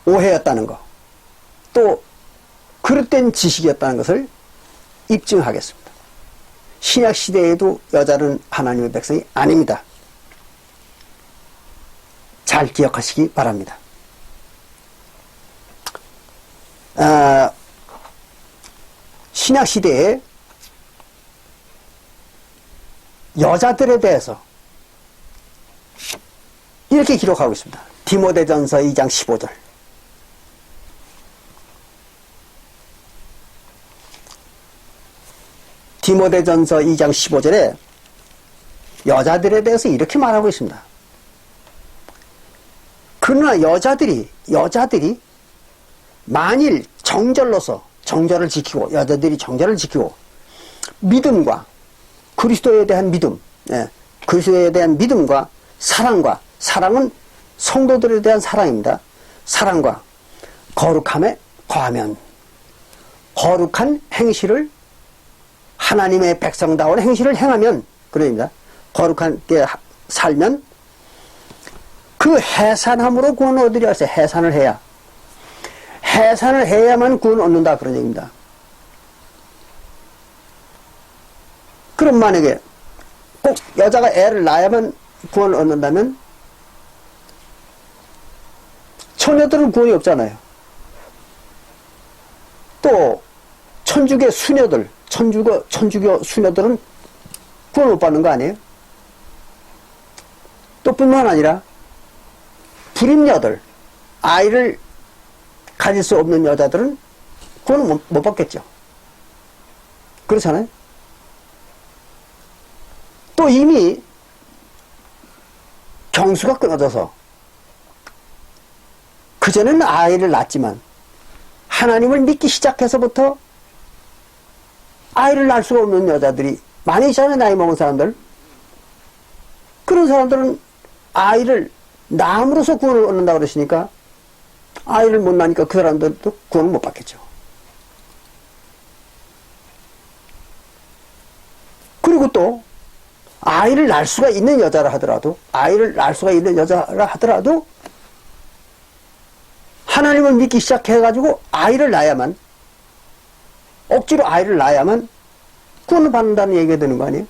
오해였다는 거, 또 그릇된 지식이었다는 것을 입증하겠습니다. 신약 시대에도 여자는 하나님의 백성이 아닙니다. 잘 기억하시기 바랍니다. 신약 시대에 여자들에 대해서 이렇게 기록하고 있습니다. 디모데전서 2장 15절. 디모데전서 2장 15절에 여자들에 대해서 이렇게 말하고 있습니다. 그러나 여자들이 만일 정절을 지키고, 여자들이 정절을 지키고 믿음과 그리스도에 대한 믿음, 그리스도에 대한 믿음과 사랑은 성도들에 대한 사랑입니다. 사랑과 거룩함에 거하면, 거룩한 행실을, 하나님의 백성다운 행실을 행하면, 그럽니다. 거룩하게 살면 그 해산함으로 구원을 얻으려 하세요. 해산을 해야만 구원을 얻는다, 그런 얘기입니다. 그럼 만약에 꼭 여자가 애를 낳아야만 구원을 얻는다면 처녀들은 구원이 없잖아요. 또 천주교 수녀들, 천주교 수녀들은 구원 못 받는 거 아니에요? 또 뿐만 아니라 불임녀들, 아이를 가질 수 없는 여자들은 구원을 못 받겠죠. 그렇잖아요. 또 이미 경수가 끊어져서 그전에는 아이를 낳았지만 하나님을 믿기 시작해서부터 아이를 낳을 수가 없는 여자들이 많이 있잖아요. 나이 먹은 사람들. 그런 사람들은 아이를 낳음으로써 구원을 얻는다고 그러시니까 아이를 못 낳으니까 그 사람들도 구원을 못 받겠죠. 그리고 또 아이를 낳을 수가 있는 여자라 하더라도, 하나님을 믿기 시작해가지고 억지로 아이를 낳아야만 구원을 받는다는 얘기가 되는 거 아니에요?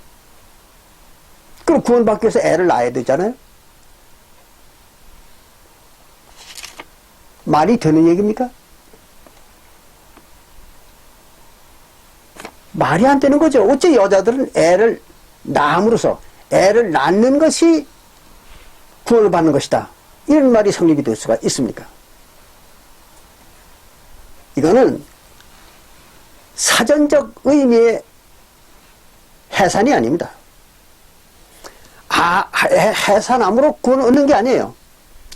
그럼 구원받기 위해서 애를 낳아야 되잖아요? 말이 되는 얘기입니까? 말이 안 되는 거죠. 어째 여자들은 애를 낳음으로써, 애를 낳는 것이 구원을 받는 것이다, 이런 말이 성립이 될 수가 있습니까? 이거는 사전적 의미의 해산이 아닙니다. 해산함으로 구원을 얻는 게 아니에요.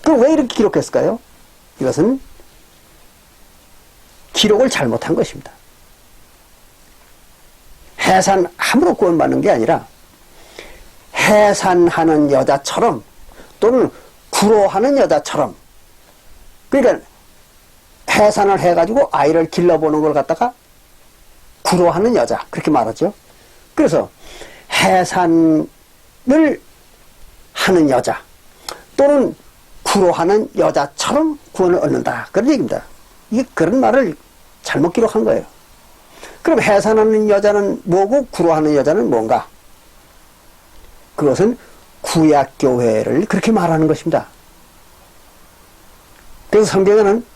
그럼 왜 이렇게 기록했을까요? 이것은 기록을 잘못한 것입니다. 해산함으로 구원받는 게 아니라 해산하는 여자처럼, 또는 구로하는 여자처럼, 그러니까 해산을 해가지고 아이를 길러보는 걸 갖다가 구로하는 여자, 그렇게 말하죠. 그래서 해산을 하는 여자 또는 구로하는 여자처럼 구원을 얻는다, 그런 얘기입니다. 이게 그런 말을 잘못 기록한 거예요. 그럼 해산하는 여자는 뭐고 구로하는 여자는 뭔가? 그것은 구약교회를 그렇게 말하는 것입니다. 그래서 성경에는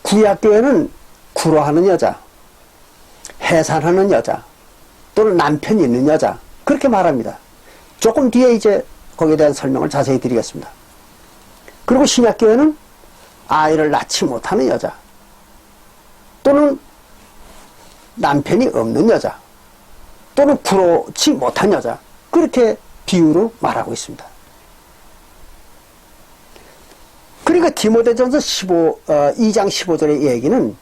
구약교회는 구로하는 여자, 해산하는 여자, 또는 남편이 있는 여자, 그렇게 말합니다. 조금 뒤에 이제 거기에 대한 설명을 자세히 드리겠습니다. 그리고 신약교회는 아이를 낳지 못하는 여자, 또는 남편이 없는 여자, 또는 그렇지 못한 여자, 그렇게 비유로 말하고 있습니다. 그러니까 디모데전서 2장 15절의 얘기는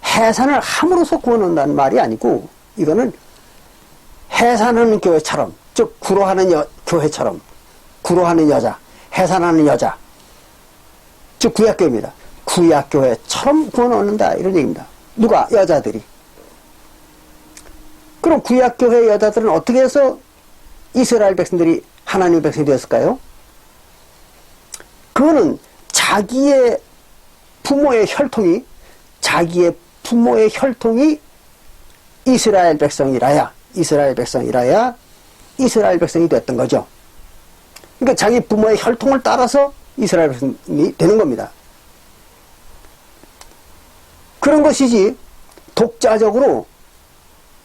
해산을 함으로써 구원한다는 말이 아니고, 이거는 해산하는 교회처럼, 즉 구로하는 교회처럼, 구로하는 여자, 해산하는 여자, 즉 구약교회입니다. 구약교회처럼 구원 얻는다, 이런 얘기입니다. 누가? 여자들이. 그럼 구약교회 여자들은 어떻게 해서 이스라엘 백성들이 하나님의 백성이 되었을까요? 그거는 자기의 부모의 혈통이 이스라엘 백성이라야 이스라엘 백성이 됐던 거죠. 그러니까 자기 부모의 혈통을 따라서 이스라엘 백성이 되는 겁니다. 그런 것이지 독자적으로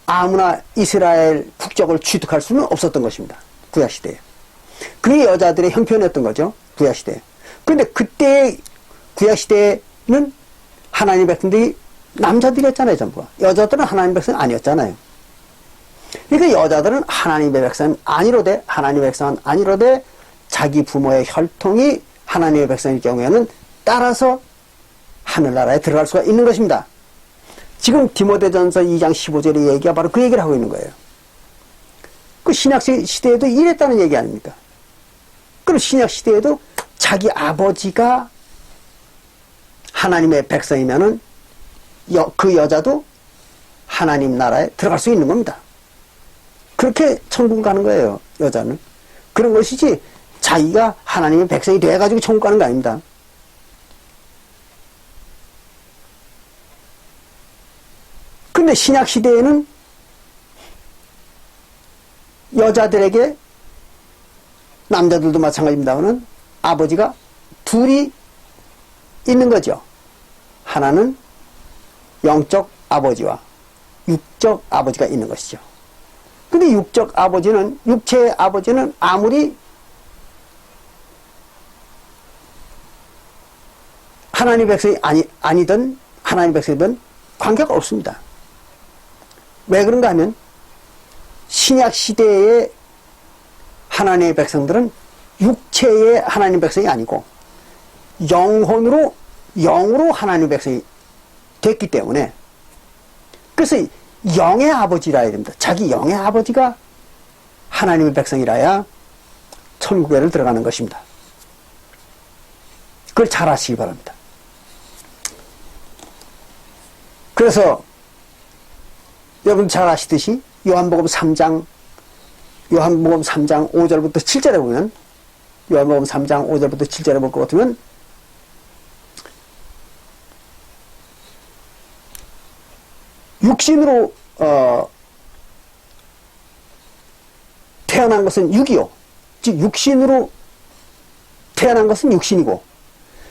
아무나 이스라엘 국적을 취득할 수는 없었던 것입니다. 구약시대에. 그게 여자들의 형편이었던 거죠. 구약시대에. 그런데 그때 구약시대에는 하나님의 백성들이 남자들이었잖아요, 전부가. 여자들은 하나님의 백성이 아니었잖아요. 그러니까 여자들은 하나님의 백성은 아니로되 자기 부모의 혈통이 하나님의 백성일 경우에는 따라서 하늘나라에 들어갈 수가 있는 것입니다. 지금 디모데전서 2장 15절의 얘기가 바로 그 얘기를 하고 있는 거예요. 그 신약시대에도 이랬다는 얘기 아닙니까? 그럼 신약시대에도 자기 아버지가 하나님의 백성이면은 그 여자도 하나님 나라에 들어갈 수 있는 겁니다. 그렇게 천국 가는 거예요, 여자는. 그런 것이지 자기가 하나님의 백성이 돼가지고 천국 가는 거 아닙니다. 근데 신약시대에는 여자들에게, 남자들도 마찬가지입니다만 아버지가 둘이 있는 거죠. 하나는 영적 아버지와 육적 아버지가 있는 것이죠. 근데 육적 아버지는, 육체의 아버지는 아무리 하나님의 백성이 아니든 하나님의 백성이든 관계가 없습니다. 왜 그런가 하면 신약시대의 하나님의 백성들은 육체의 하나님의 백성이 아니고 영으로 하나님의 백성이 됐기 때문에, 그래서 영의 아버지라 해야 됩니다. 자기 영의 아버지가 하나님의 백성이라야 천국에를 들어가는 것입니다. 그걸 잘 아시기 바랍니다. 그래서 여러분 잘 아시듯이 요한복음 3장 5절부터 7절에 보면, 요한복음 3장 5절부터 7절에 볼 것 같으면 육신으로 태어난 것은 육이요, 즉 육신으로 태어난 것은 육신이고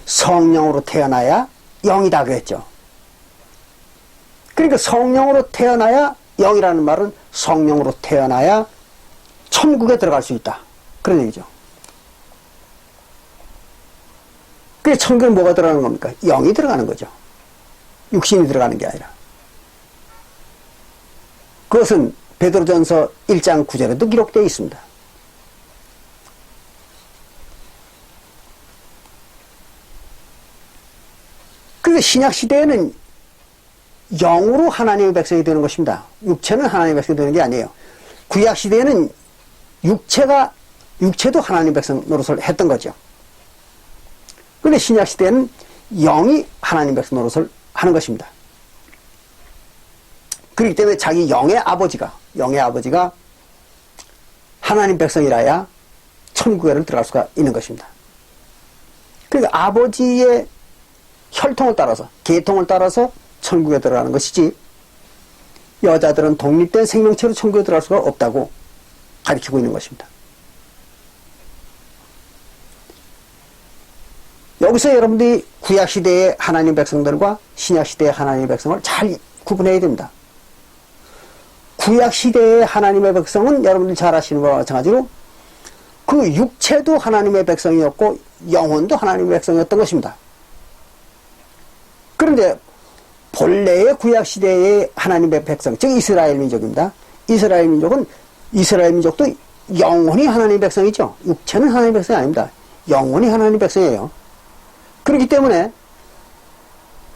성령으로 태어나야 영이다 그랬죠. 그러니까 성령으로 태어나야, 영이라는 말은 성령으로 태어나야 천국에 들어갈 수 있다, 그런 얘기죠. 그래서 천국에 뭐가 들어가는 겁니까? 영이 들어가는 거죠. 육신이 들어가는 게 아니라. 그것은 베드로전서 1장 9절에도 기록되어 있습니다. 그러니까 신약시대에는 영으로 하나님의 백성이 되는 것입니다. 육체는 하나님의 백성이 되는 게 아니에요. 구약시대에는 육체도 하나님의 백성 노릇을 했던 거죠. 그런데 신약시대에는 영이 하나님의 백성 노릇을 하는 것입니다. 그렇기 때문에 자기 영의 아버지가 하나님 백성이라야 천국에를 들어갈 수가 있는 것입니다. 그러니까 아버지의 혈통을 따라서, 계통을 따라서 천국에 들어가는 것이지, 여자들은 독립된 생명체로 천국에 들어갈 수가 없다고 가르치고 있는 것입니다. 여기서 여러분들이 구약시대의 하나님 백성들과 신약시대의 하나님 백성을 잘 구분해야 됩니다. 구약시대의 하나님의 백성은 여러분들이 잘 아시는 것과 마찬가지로 그 육체도 하나님의 백성이었고 영혼도 하나님의 백성이었던 것입니다. 그런데 본래의 구약시대의 하나님의 백성, 즉 이스라엘 민족입니다. 이스라엘 민족도 영원히 하나님의 백성이죠. 육체는 하나님의 백성이 아닙니다. 영원히 하나님의 백성이에요. 그렇기 때문에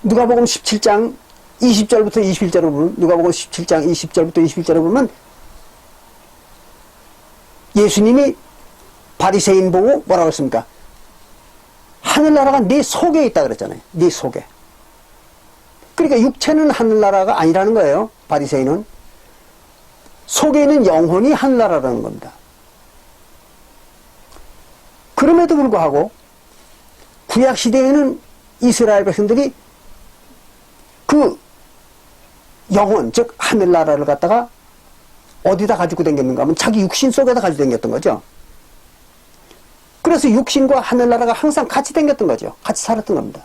누가복음 17장 20절부터 21절을 보면, 누가복음 17장 20절부터 21절을 보면 예수님이 바리새인 보고 뭐라고 했습니까? 하늘나라가 네 속에 있다 그랬잖아요. 네 속에. 그러니까 육체는 하늘나라가 아니라는 거예요. 바리새인은. 속에 있는 영혼이 하늘나라라는 겁니다. 그럼에도 불구하고 구약시대에는 이스라엘 백성들이 그 영혼, 즉 하늘나라를 갖다가 어디다 가지고 다녔는가 하면 자기 육신 속에다 가지고 다녔던 거죠. 그래서 육신과 하늘나라가 항상 같이 다녔던 거죠. 같이 살았던 겁니다.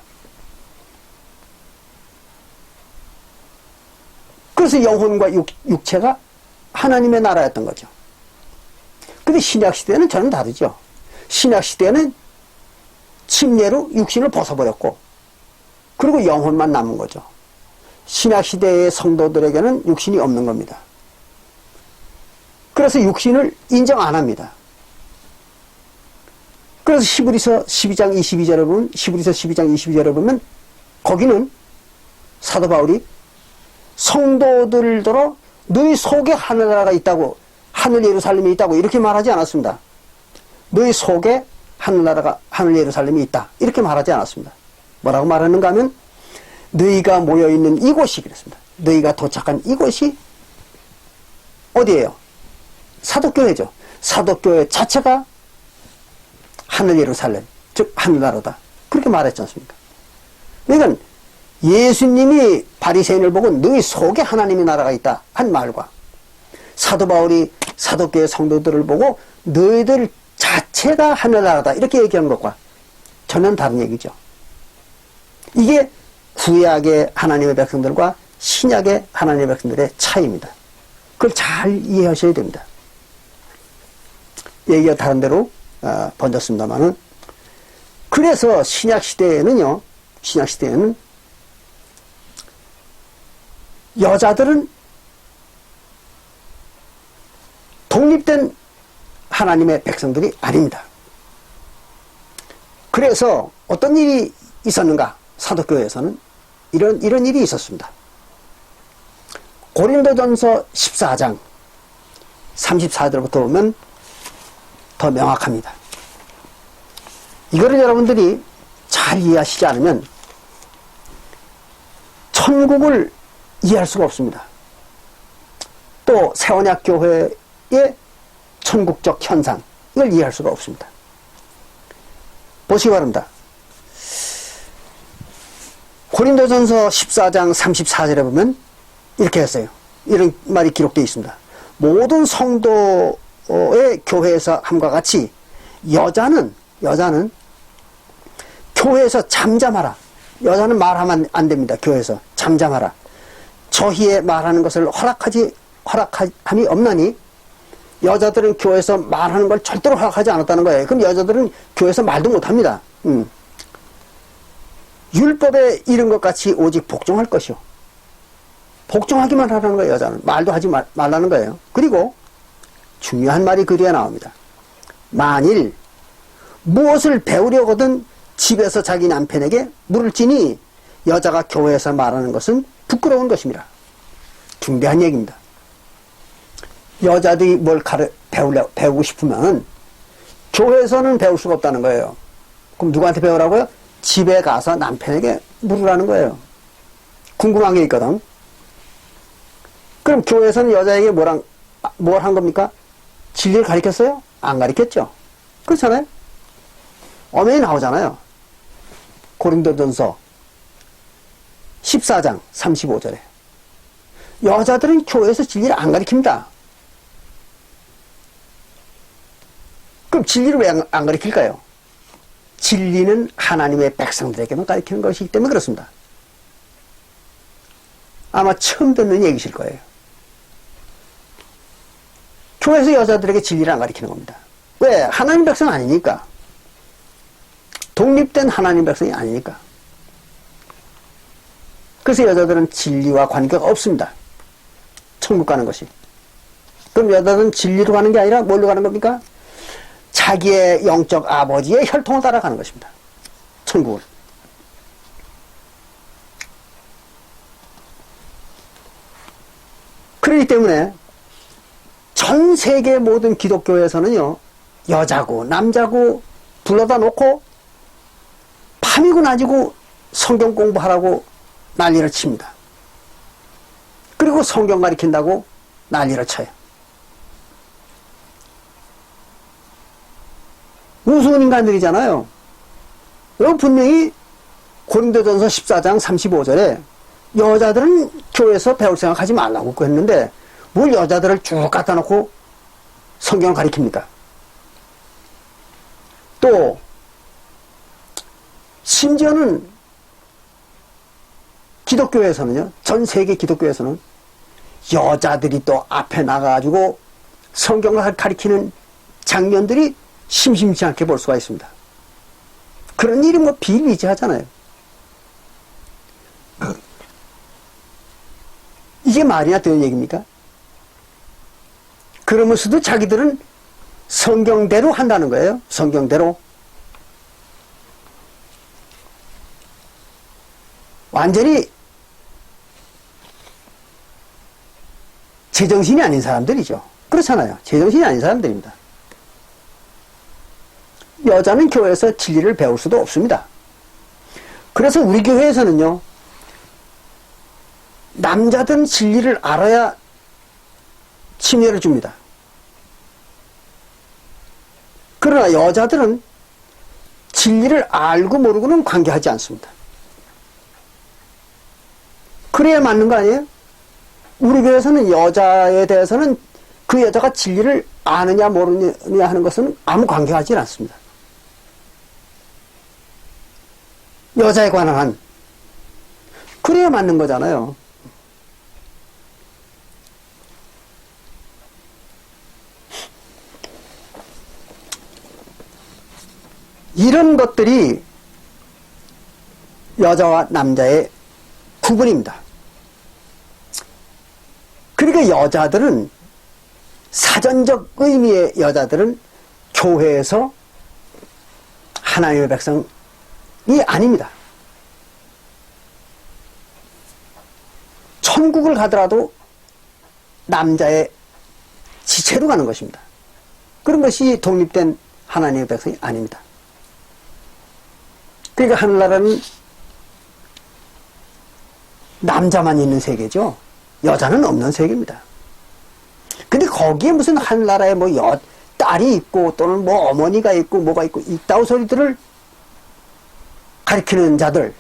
그래서 영혼과 육체가 하나님의 나라였던 거죠. 근데 신약시대는 전혀 다르죠. 신약시대는 침례로 육신을 벗어버렸고, 그리고 영혼만 남은 거죠. 신약시대의 성도들에게는 육신이 없는 겁니다. 그래서 육신을 인정 안 합니다. 그래서 히브리서 12장 22절을 보면, 히브리서 12장 22절을 보면, 거기는 사도 바울이 성도들더러 너희 속에 하늘나라가 있다고, 하늘 예루살렘이 있다고 이렇게 말하지 않았습니다. 너희 속에 하늘나라가, 하늘 예루살렘이 있다 이렇게 말하지 않았습니다. 뭐라고 말하는가 하면 너희가 모여있는 이곳이 그랬습니다. 너희가 도착한 이곳이 어디예요? 사도교회죠. 사도교회 자체가 하늘 예루살렘, 즉 하늘나라다 그렇게 말했지 않습니까? 그러니까 예수님이 바리새인을 보고 너희 속에 하나님의 나라가 있다 한 말과 사도 바울이 사도교회 성도들을 보고 너희들 자체가 하늘나라다 이렇게 얘기하는 것과 전혀 다른 얘기죠. 이게 구약의 하나님의 백성들과 신약의 하나님의 백성들의 차이입니다. 그걸 잘 이해하셔야 됩니다. 얘기가 다른 데로 번졌습니다만은, 그래서 신약시대에는요, 신약시대에는 여자들은 독립된 하나님의 백성들이 아닙니다. 그래서 어떤 일이 있었는가? 사도교회에서는 이런 일이 있었습니다. 고린도전서 14장 34절부터 보면 더 명확합니다. 이거를 여러분들이 잘 이해하시지 않으면 천국을 이해할 수가 없습니다. 또 새언약 교회의 천국적 현상, 이걸 이해할 수가 없습니다. 보시기 바랍니다. 고린도전서 14장 34절에 보면 이렇게 했어요. 이런 말이 기록되어 있습니다. 모든 성도의 교회에서 함과 같이 여자는 교회에서 잠잠하라. 여자는 말하면 안 됩니다. 교회에서 잠잠하라. 저희의 말하는 것을 허락함이 없나니 여자들은 교회에서 말하는 걸 절대로 허락하지 않았다는 거예요. 그럼 여자들은 교회에서 말도 못합니다. 율법에 이른 것 같이 오직 복종할 것이요. 복종하기만 하라는 거예요. 여자는 말도 하지 말라는 거예요. 그리고 중요한 말이 그 뒤에 나옵니다. 만일 무엇을 배우려거든 집에서 자기 남편에게 물을지니 여자가 교회에서 말하는 것은 부끄러운 것입니다. 중대한 얘기입니다. 여자들이 뭘 배우고 싶으면 교회에서는 배울 수가 없다는 거예요. 그럼 누구한테 배우라고요? 집에 가서 남편에게 물으라는 거예요. 궁금한 게 있거든. 그럼 교회에서는 여자에게 뭘 한 겁니까? 진리를 가르쳤어요? 안 가르쳤죠. 그렇잖아요. 엄연히 나오잖아요. 고린도전서 14장 35절에 여자들은 교회에서 진리를 안 가르칩니다. 그럼 진리를 왜 안 가르칠까요? 진리는 하나님의 백성들에게만 가르치는 것이기 때문에 그렇습니다. 아마 처음 듣는 얘기실 거예요. 교회에서 여자들에게 진리를 안 가르치는 겁니다. 왜? 하나님 백성 아니니까. 독립된 하나님 백성이 아니니까. 그래서 여자들은 진리와 관계가 없습니다. 천국 가는 것이. 그럼 여자들은 진리로 가는 게 아니라 뭘로 가는 겁니까? 자기의 영적 아버지의 혈통을 따라가는 것입니다. 천국을. 그렇기 때문에 전 세계 모든 기독교에서는요, 여자고 남자고 불러다 놓고 밤이고 낮이고 성경 공부하라고 난리를 칩니다. 그리고 성경 가리킨다고 난리를 쳐요. 우스운 인간들이잖아요. 여기 분명히 고린도전서 14장 35절에 여자들은 교회에서 배울 생각하지 말라고 했는데 뭘 여자들을 쭉 갖다 놓고 성경을 가리킵니까? 또 심지어는 기독교에서는요, 전 세계 기독교에서는 여자들이 또 앞에 나가가지고 성경을 가리키는 장면들이 심심치 않게 볼 수가 있습니다. 그런 일이 뭐 비일비재하잖아요. 이게 말이나 되는 얘기입니까? 그러면서도 자기들은 성경대로 한다는 거예요. 성경대로. 완전히 제정신이 아닌 사람들이죠. 그렇잖아요. 제정신이 아닌 사람들입니다. 여자는 교회에서 진리를 배울 수도 없습니다. 그래서 우리 교회에서는요, 남자들은 진리를 알아야 침례를 줍니다. 그러나 여자들은 진리를 알고 모르고는 관계하지 않습니다. 그래야 맞는 거 아니에요? 우리 교회에서는 여자에 대해서는 그 여자가 진리를 아느냐 모르느냐 하는 것은 아무 관계하지 않습니다. 여자에 관한 한. 그래야 맞는 거잖아요. 이런 것들이 여자와 남자의 구분입니다. 그러니까 여자들은, 사전적 의미의 여자들은 교회에서 하나님의 백성이 아닙니다. 천국을 가더라도 남자의 지체로 가는 것입니다. 그런 것이 독립된 하나님의 백성이 아닙니다. 그러니까 하늘나라는 남자만 있는 세계죠. 여자는 없는 세계입니다. 근데 거기에 무슨 하늘나라에 뭐 딸이 있고 또는 뭐 어머니가 있고 뭐가 있고 이따오 소리들을 가리키는 자들,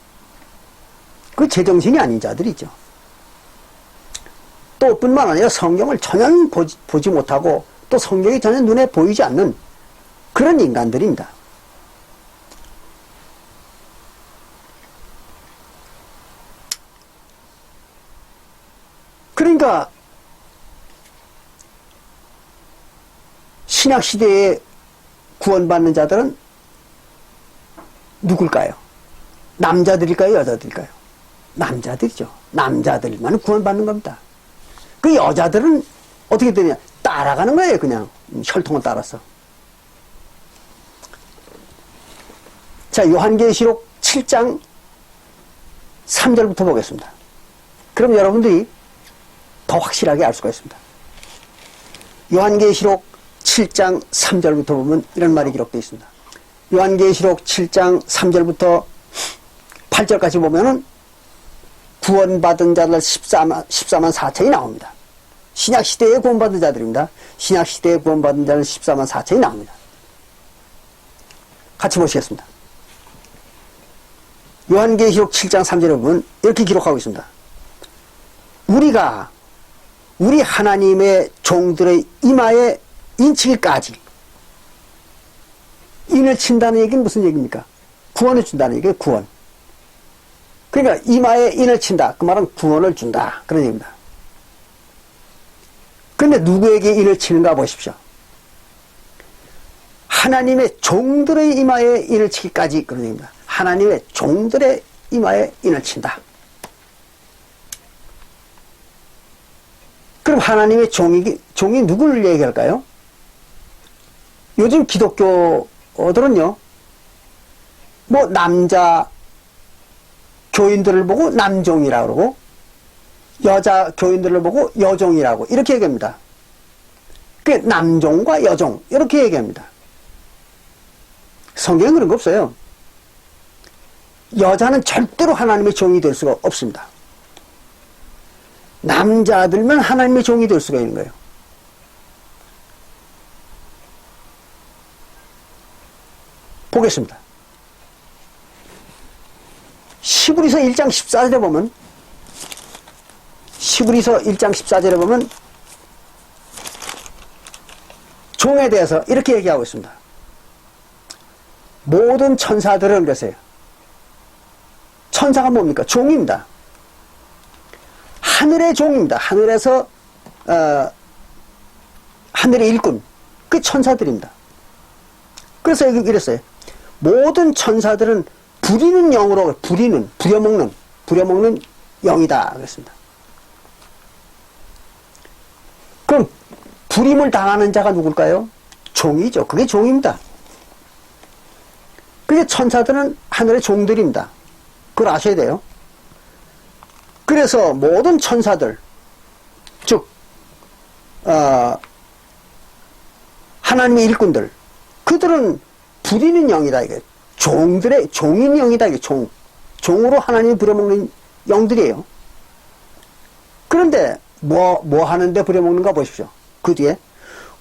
그 제정신이 아닌 자들이죠. 또 뿐만 아니라 성경을 전혀 보지 못하고 또 성경이 전혀 눈에 보이지 않는 그런 인간들입니다. 그러니까 신약시대에 구원받는 자들은 누굴까요? 남자들일까요? 여자들일까요? 남자들이죠. 남자들만 구원받는 겁니다. 그 여자들은 어떻게 되냐? 따라가는 거예요. 그냥 혈통을 따라서. 자, 요한계시록 7장 3절부터 보겠습니다. 그럼 여러분들이 더 확실하게 알 수가 있습니다. 요한계시록 7장 3절부터 보면 이런 말이 기록되어 있습니다. 요한계시록 7장 3절부터 8절까지 보면은 구원받은 자들 14만 4천이 나옵니다. 신약시대에 구원받은 자들입니다. 신약시대에 구원받은 자들 14만 4천이 나옵니다. 같이 보시겠습니다. 요한계시록 7장 3절에 보면 이렇게 기록하고 있습니다. 우리가 우리 하나님의 종들의 이마에 인치기까지. 인을 친다는 얘기는 무슨 얘기입니까? 구원을 준다는 얘기예요. 구원. 그러니까 이마에 인을 친다. 그 말은 구원을 준다. 그런 얘기입니다. 그런데 누구에게 인을 치는가 보십시오. 하나님의 종들의 이마에 인을 치기까지 그런 얘기입니다. 하나님의 종들의 이마에 인을 친다. 그럼 하나님의 종이 누구를 얘기할까요? 요즘 기독교들은요, 뭐 남자 교인들을 보고 남종이라고 그러고 여자 교인들을 보고 여종이라고 이렇게 얘기합니다. 그 남종과 여종 이렇게 얘기합니다. 성경에 그런 거 없어요. 여자는 절대로 하나님의 종이 될 수가 없습니다. 남자들만 하나님의 종이 될 수가 있는 거예요. 보겠습니다. 시브리서 1장 14절에 보면 종에 대해서 이렇게 얘기하고 있습니다. 모든 천사들은 그러세요. 천사가 뭡니까? 종입니다. 하늘의 종입니다. 하늘에서 하늘의 일꾼, 그 천사들입니다. 그래서 여기 이랬어요. 모든 천사들은 부리는 영으로, 부려먹는 영이다 그랬습니다. 그럼 부림을 당하는 자가 누굴까요? 종이죠. 그게 종입니다. 그게 천사들은 하늘의 종들입니다. 그걸 아셔야 돼요. 그래서 모든 천사들, 즉 하나님의 일꾼들, 그들은 부리는 영이다. 이게 종인 영이다. 이게 종으로 하나님이 부려먹는 영들이에요. 그런데 뭐 하는데 부려먹는가 보십시오. 그 뒤에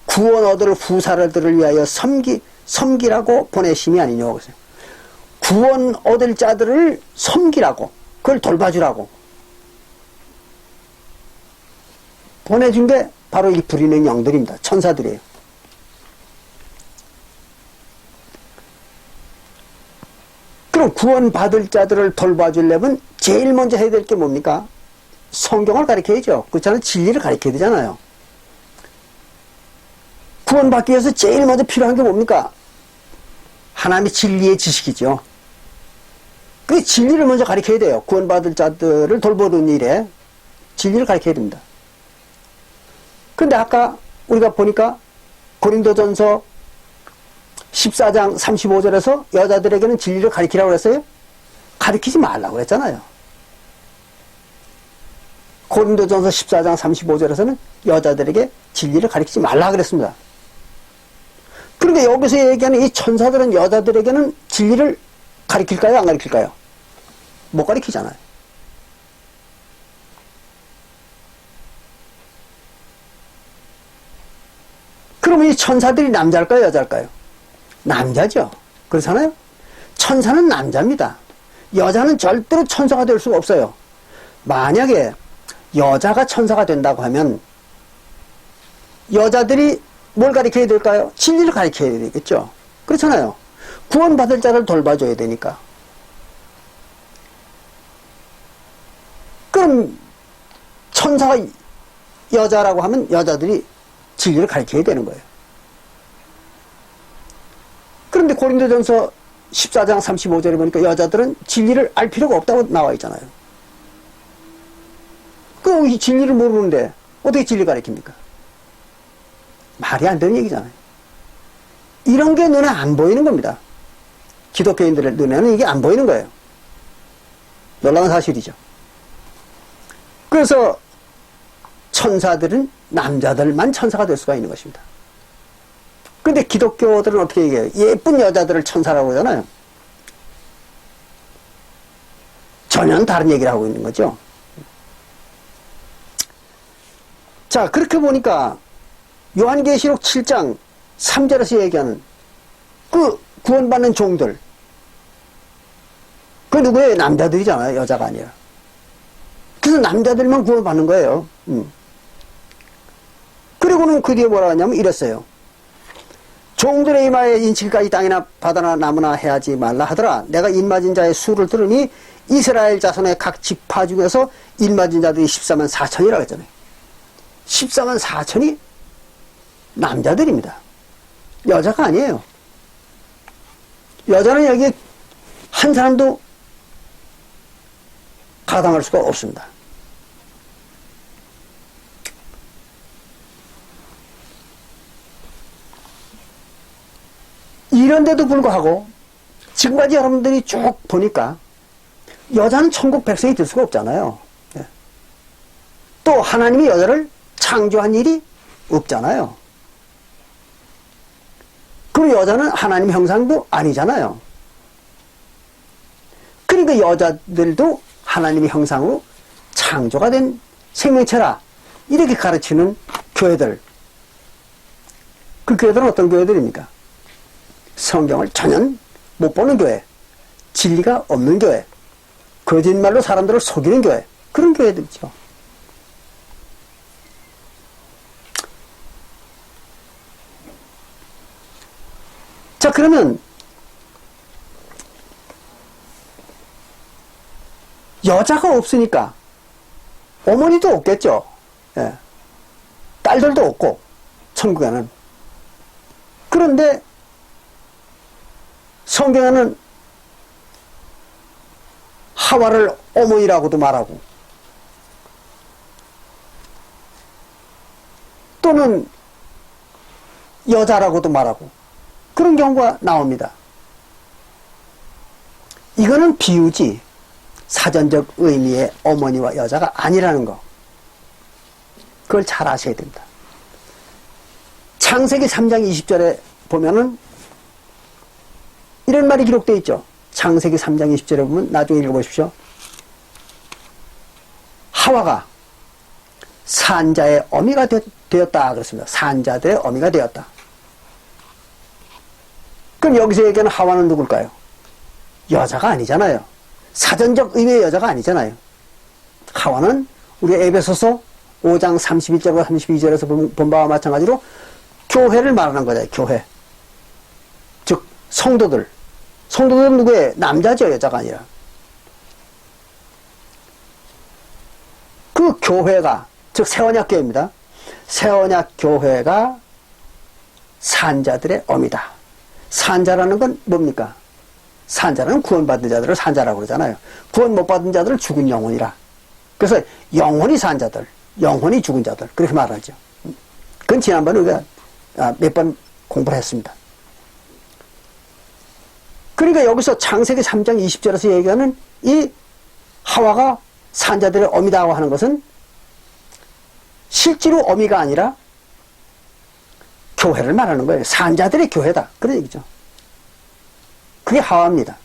구원 얻을 후사들을 위하여 섬기라고 보내심이 아니냐고 그랬어요. 구원 얻을 자들을 섬기라고, 그걸 돌봐주라고 보내준 게 바로 이 부리는 영들입니다. 천사들이에요. 그럼 구원받을 자들을 돌봐주려면 제일 먼저 해야 될 게 뭡니까? 성경을 가르쳐야죠. 그렇잖아요. 진리를 가르쳐야 되잖아요. 구원받기 위해서 제일 먼저 필요한 게 뭡니까? 하나님의 진리의 지식이죠. 그 진리를 먼저 가르쳐야 돼요. 구원받을 자들을 돌보는 일에 진리를 가르쳐야 됩니다. 근데 아까 우리가 보니까 고린도전서 14장 35절에서 여자들에게는 진리를 가르치라고 그랬어요? 가르치지 말라고 그랬잖아요. 고린도전서 14장 35절에서는 여자들에게 진리를 가르치지 말라고 그랬습니다. 그런데 여기서 얘기하는 이 천사들은 여자들에게는 진리를 가르칠까요? 안 가르칠까요? 못 가르치잖아요. 그러면 이 천사들이 남자일까요? 여자일까요? 남자죠. 그렇잖아요. 천사는 남자입니다. 여자는 절대로 천사가 될 수가 없어요. 만약에 여자가 천사가 된다고 하면 여자들이 뭘 가르쳐야 될까요? 진리를 가르쳐야 되겠죠. 그렇잖아요. 구원받을 자를 돌봐줘야 되니까. 그럼 천사가 여자라고 하면 여자들이 진리를 가르쳐야 되는 거예요. 그런데 고린도전서 14장 35절에 보니까 여자들은 진리를 알 필요가 없다고 나와 있잖아요. 그럼 이 진리를 모르는데 어떻게 진리 가르칩니까? 말이 안 되는 얘기잖아요. 이런 게 눈에 안 보이는 겁니다. 기독교인들의 눈에는 이게 안 보이는 거예요. 놀라운 사실이죠. 그래서 천사들은 남자들만 천사가 될 수가 있는 것입니다. 근데 기독교들은 어떻게 얘기해요? 예쁜 여자들을 천사라고 하잖아요. 전혀 다른 얘기를 하고 있는 거죠. 자, 그렇게 보니까 요한계시록 7장 3절에서 얘기하는 그 구원받는 종들, 그 누구예요? 남자들이잖아요. 여자가 아니라. 그래서 남자들만 구원받는 거예요. 그리고는 그 뒤에 뭐라 하냐면 이랬어요. 종들의 이마에 인치기까지 땅이나 바다나 나무나 해하지 말라 하더라. 내가 인맞은 자의 수를 들으니 이스라엘 자손의 각 지파 중에서 인맞은 자들이 14만 4천이라고 했잖아요. 14만 4천이 남자들입니다. 여자가 아니에요. 여자는 여기 한 사람도 가당할 수가 없습니다. 이런데도 불구하고 지금까지 여러분들이 쭉 보니까 여자는 천국 백성이 될 수가 없잖아요. 예. 또 하나님이 여자를 창조한 일이 없잖아요. 그리고 여자는 하나님 형상도 아니잖아요. 그러니까 여자들도 하나님의 형상으로 창조가 된 생명체라 이렇게 가르치는 교회들. 그 교회들은 어떤 교회들입니까? 성경을 전혀 못 보는 교회, 진리가 없는 교회, 거짓말로 사람들을 속이는 교회, 그런 교회들이죠. 자, 그러면 여자가 없으니까 어머니도 없겠죠. 예. 딸들도 없고 천국에는. 그런데 성경에는 하와를 어머니라고도 말하고 또는 여자라고도 말하고 그런 경우가 나옵니다. 이거는 비유지 사전적 의미의 어머니와 여자가 아니라는 거. 그걸 잘 아셔야 됩니다. 창세기 3장 20절에 보면은 이런 말이 기록되어 있죠. 창세기 3장 20절에 보면 나중에 읽어보십시오. 하와가 산자의 어미가 되었다 그렇습니다. 산자들의 어미가 되었다. 그럼 여기서 얘기하는 하와는 누굴까요? 여자가 아니잖아요. 사전적 의미의 여자가 아니잖아요. 하와는 우리 에베소서 5장 31절과 32절에서 본 바와 마찬가지로 교회를 말하는 거잖아요. 교회. 즉 성도들. 성도들은 누구예요? 남자죠. 여자가 아니라. 그 교회가 즉 새언약교회입니다. 새언약교회가 산자들의 어미다. 산자라는 건 뭡니까? 산자는 구원받은 자들을 산자라고 그러잖아요. 구원 못 받은 자들을 죽은 영혼이라. 그래서 영혼이 산자들, 영혼이 죽은 자들 그렇게 말하죠. 그건 지난번에 우리가 몇 번 공부를 했습니다. 그러니까 여기서 창세기 3장 20절에서 얘기하는 이 하와가 산자들의 어미다고 하는 것은 실제로 어미가 아니라 교회를 말하는 거예요. 산자들의 교회다. 그런 얘기죠. 그게 하와입니다.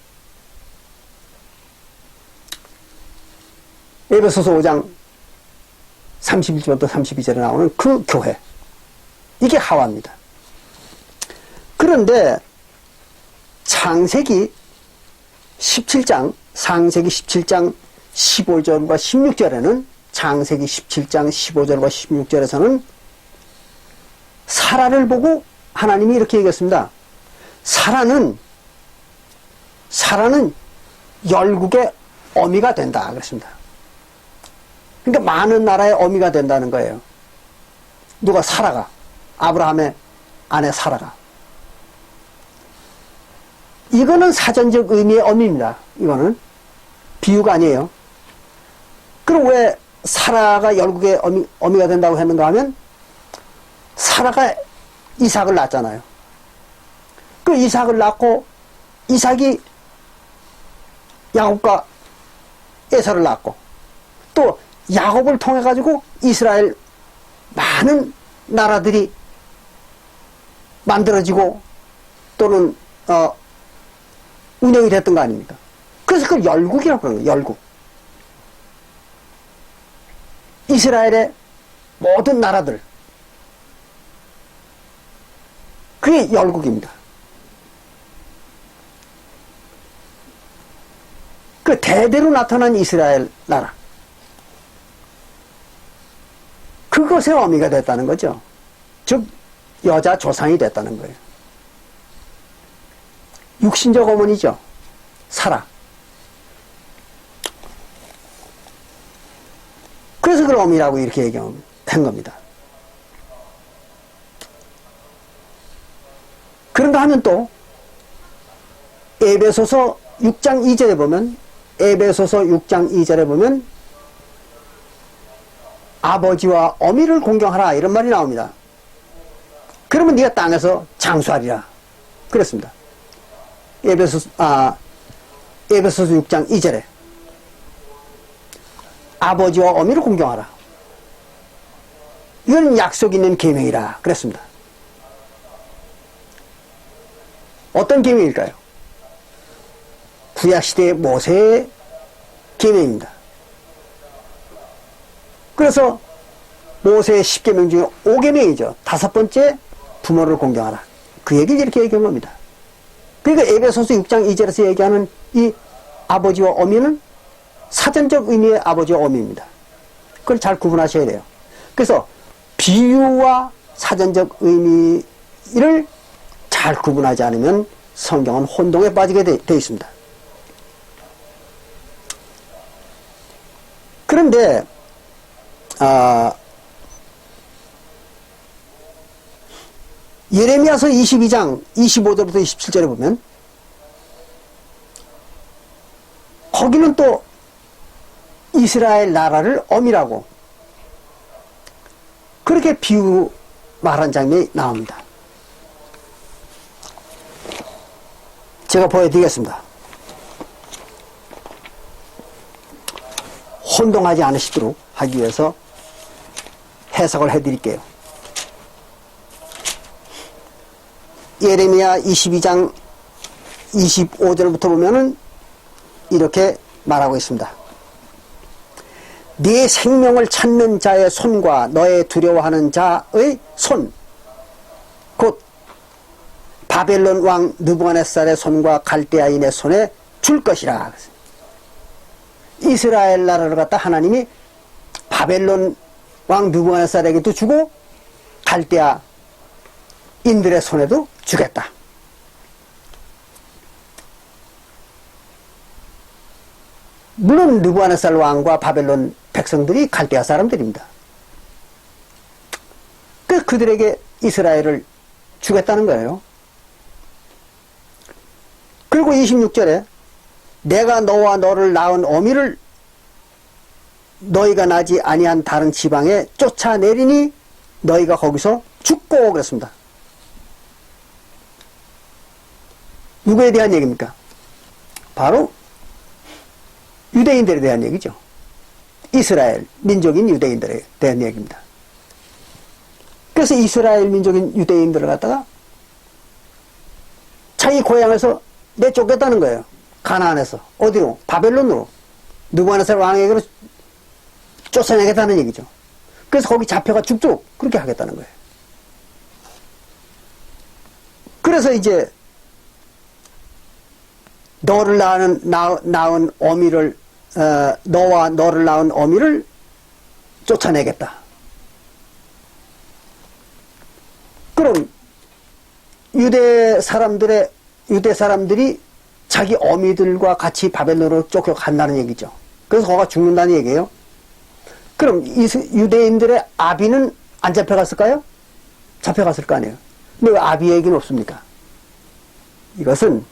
에베소서 5장 31절부터 32절에 나오는 그 교회. 이게 하와입니다. 그런데 창세기 17장 15절과 16절에는 창세기 17장 15절과 16절에서는 사라를 보고 하나님이 이렇게 얘기했습니다. 사라는 열국의 어미가 된다 그랬습니다. 그러니까 많은 나라의 어미가 된다는 거예요. 누가? 사라가. 아브라함의 아내 사라가. 이거는 사전적 의미의 어미입니다. 이거는 비유가 아니에요. 그럼 왜 사라가 열국의 어미가 된다고 했는가 하면 사라가 이삭을 낳았잖아요. 그 이삭을 낳고 이삭이 야곱과 에서를 낳았고 또 야곱을 통해 가지고 이스라엘 많은 나라들이 만들어지고 또는 운영이 됐던 거 아닙니까? 그래서 그걸 열국이라고 그러는 거예요. 열국. 이스라엘의 모든 나라들. 그게 열국입니다. 그 대대로 나타난 이스라엘 나라. 그것의 어미가 됐다는 거죠. 즉 여자 조상이 됐다는 거예요. 육신적 어머니죠. 사라. 그래서 그걸 어미라고 이렇게 얘기한 겁니다. 그런가 하면 또 에베소서 6장 2절에 보면 에베소서 6장 2절에 보면 아버지와 어미를 공경하라 이런 말이 나옵니다. 그러면 네가 땅에서 장수하리라 그랬습니다. 에베소서 6장 2절에 아버지와 어미를 공경하라. 이건 약속 있는 계명이라 그랬습니다. 어떤 계명일까요? 구약시대의 모세의 계명입니다. 그래서 모세의 10계명 중에 5계명이죠. 5번째 부모를 공경하라. 그 얘기를 이렇게 얘기한 겁니다. 그러니까 에베소서 6장 2절에서 얘기하는 이 아버지와 어미는 사전적 의미의 아버지와 어미입니다. 그걸 잘 구분하셔야 돼요. 그래서 비유와 사전적 의미를 잘 구분하지 않으면 성경은 혼동에 빠지게 되어 있습니다. 그런데 예레미야서 22장 25절부터 27절에 보면 거기는 또 이스라엘 나라를 어미라고 그렇게 비유 말한 장면이 나옵니다. 제가 보여드리겠습니다. 혼동하지 않으시도록 하기 위해서 해석을 해드릴게요. 예레미야 22장 25절부터 보면은 이렇게 말하고 있습니다. 네 생명을 찾는 자의 손과 너의 두려워하는 자의 손, 곧 바벨론 왕 느부갓네살의 손과 갈대아인의 손에 줄 것이라. 이스라엘 나라를 갖다 하나님이 바벨론 왕 느부갓네살에게도 주고 갈대아 인들의 손에도 주겠다. 물론 느부갓네살 왕과 바벨론 백성들이 갈대아 사람들입니다. 그들에게 이스라엘을 주겠다는 거예요. 그리고 26절에 내가 너와 너를 낳은 어미를 너희가 나지 아니한 다른 지방에 쫓아내리니 너희가 거기서 죽고 그랬습니다. 누구에 대한 얘기입니까? 바로 유대인들에 대한 얘기죠. 이스라엘 민족인 유대인들에 대한 얘기입니다. 그래서 이스라엘 민족인 유대인들을 갖다가 자기 고향에서 내쫓겠다는 거예요. 가나안에서. 어디로? 바벨론으로. 느부갓네살 왕에게로 쫓아내겠다는 얘기죠. 그래서 거기 잡혀가 죽도록 그렇게 하겠다는 거예요. 그래서 이제 너를 낳은 어미를 너와 너를 낳은 어미를 쫓아내겠다. 그럼 유대 사람들이 자기 어미들과 같이 바벨론으로 쫓겨간다는 얘기죠. 그래서 거기가 죽는다는 얘기예요. 그럼 유대인들의 아비는 안 잡혀갔을까요? 잡혀갔을 거 아니에요. 근데 왜 아비 얘기는 없습니까? 이것은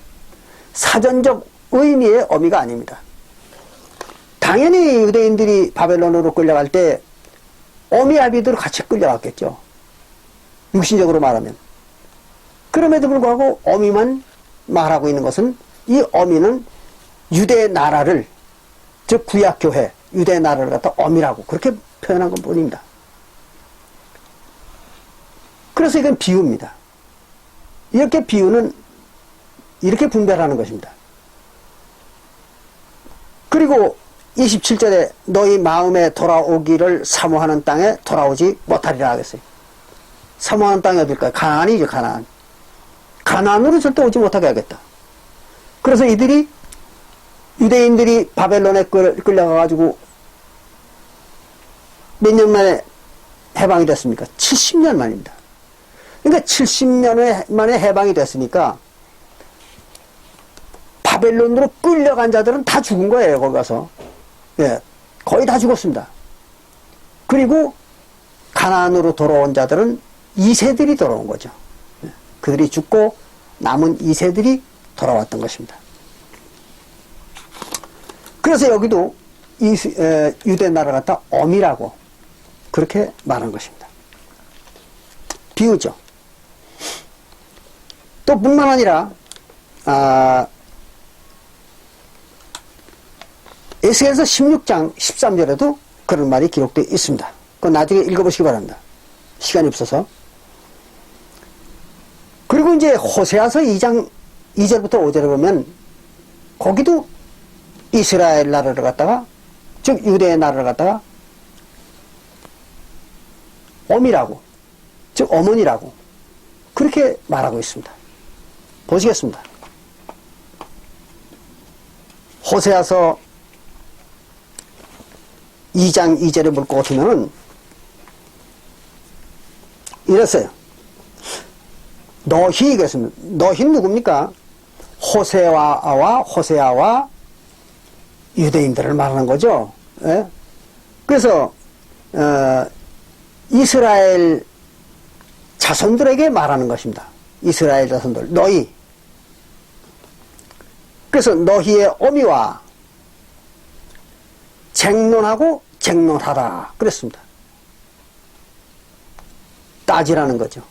사전적 의미의 어미가 아닙니다. 당연히 유대인들이 바벨론으로 끌려갈 때 어미 아비들 같이 끌려갔겠죠. 육신적으로 말하면. 그럼에도 불구하고 어미만 말하고 있는 것은 이 어미는 유대 나라를, 즉 구약교회 유대 나라를 갖다 어미라고 그렇게 표현한 것 뿐입니다. 그래서 이건 비유입니다. 이렇게 비유는 이렇게 분별하는 것입니다. 그리고 27절에 너희 마음에 돌아오기를 사모하는 땅에 돌아오지 못하리라 하겠어요. 사모하는 땅이 어딜까요? 가나안이죠. 가나안. 가나안으로 절대 오지 못하게 하겠다. 그래서 유대인들이 바벨론에 끌려가가지고 몇 년 만에 해방이 됐습니까? 70년 만입니다. 그러니까 70년 만에 해방이 됐으니까 바벨론으로 끌려간 자들은 다 죽은 거예요. 거기 가서. 예, 거의 다 죽었습니다. 그리고 가나안으로 돌아온 자들은 2세들이 돌아온 거죠. 예, 그들이 죽고 남은 2세들이 돌아왔던 것입니다. 그래서 여기도 유대 나라 갖다 어미라고 그렇게 말한 것입니다. 비유죠. 또 뿐만 아니라 에스겔서 16장 13절에도 그런 말이 기록되어 있습니다. 그건 나중에 읽어보시기 바랍니다. 시간이 없어서. 그리고 이제 호세아서 2장 2절부터 5절에 보면 거기도 이스라엘 나라를 갖다가, 즉 유대의 나라를 갖다가 어미라고, 즉 어머니라고 그렇게 말하고 있습니다. 보시겠습니다. 호세아서 2장 2절에 볼 것 같으면은 이랬어요. 너희, 그랬습니다. 너희는 누굽니까? 호세아와 유대인들을 말하는 거죠. 예? 그래서 이스라엘 자손들에게 말하는 것입니다. 이스라엘 자손들, 너희. 그래서 너희의 어미와 쟁론하고 쟁론하라 그랬습니다. 따지라는 거죠.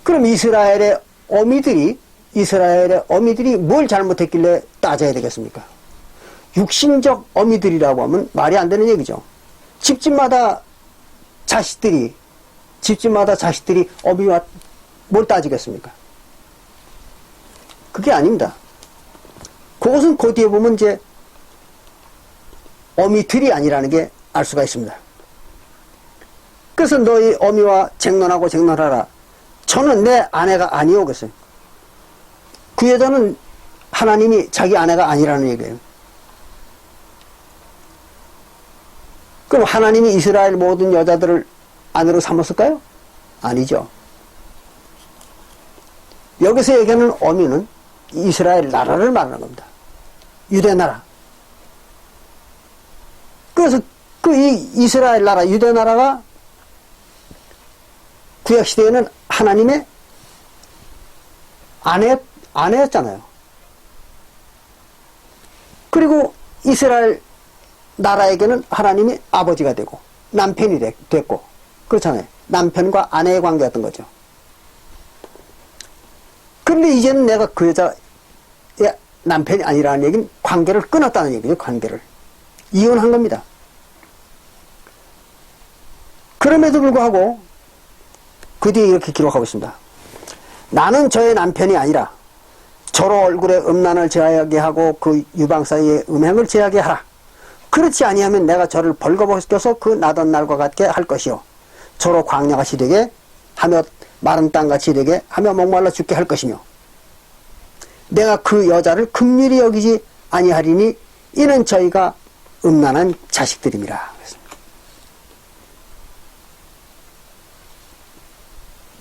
그럼 이스라엘의 어미들이 뭘 잘못했길래 따져야 되겠습니까? 육신적 어미들이라고 하면 말이 안 되는 얘기죠. 집집마다 자식들이 어미와 뭘 따지겠습니까? 그게 아닙니다. 그것은 그 뒤에 보면 이제 어미들이 아니라는 게 알 수가 있습니다. 그래서 너희 어미와 쟁론하고 쟁론하라. 저는 내 아내가 아니오 그랬어요. 그 여자는 하나님이 자기 아내가 아니라는 얘기예요. 그럼 하나님이 이스라엘 모든 여자들을 아내로 삼았을까요? 아니죠. 여기서 얘기하는 어미는 이스라엘 나라를 말하는 겁니다. 유대 나라. 그래서 이 이스라엘 나라, 유대 나라가 구약시대에는 하나님의 아내였잖아요. 그리고 이스라엘 나라에게는 하나님이 아버지가 되고 남편이 됐고 그렇잖아요. 남편과 아내의 관계였던 거죠. 그런데 이제는 내가 그 여자의 남편이 아니라는 얘기는 관계를 끊었다는 얘기죠. 관계를 이혼한 겁니다. 그럼에도 불구하고 그 뒤에 이렇게 기록하고 있습니다. 나는 저의 남편이 아니라 저로 얼굴에 음란을 제하게 하고 그 유방 사이에 음행을 제하게 하라. 그렇지 아니하면 내가 저를 벌거벗겨서 그 나던 날과 같게 할 것이요. 저로 광야같이 되게 하며 마른 땅같이 되게 하며 목말라 죽게 할 것이며 내가 그 여자를 긍휼히 여기지 아니하리니 이는 저희가 음란한 자식들임이라.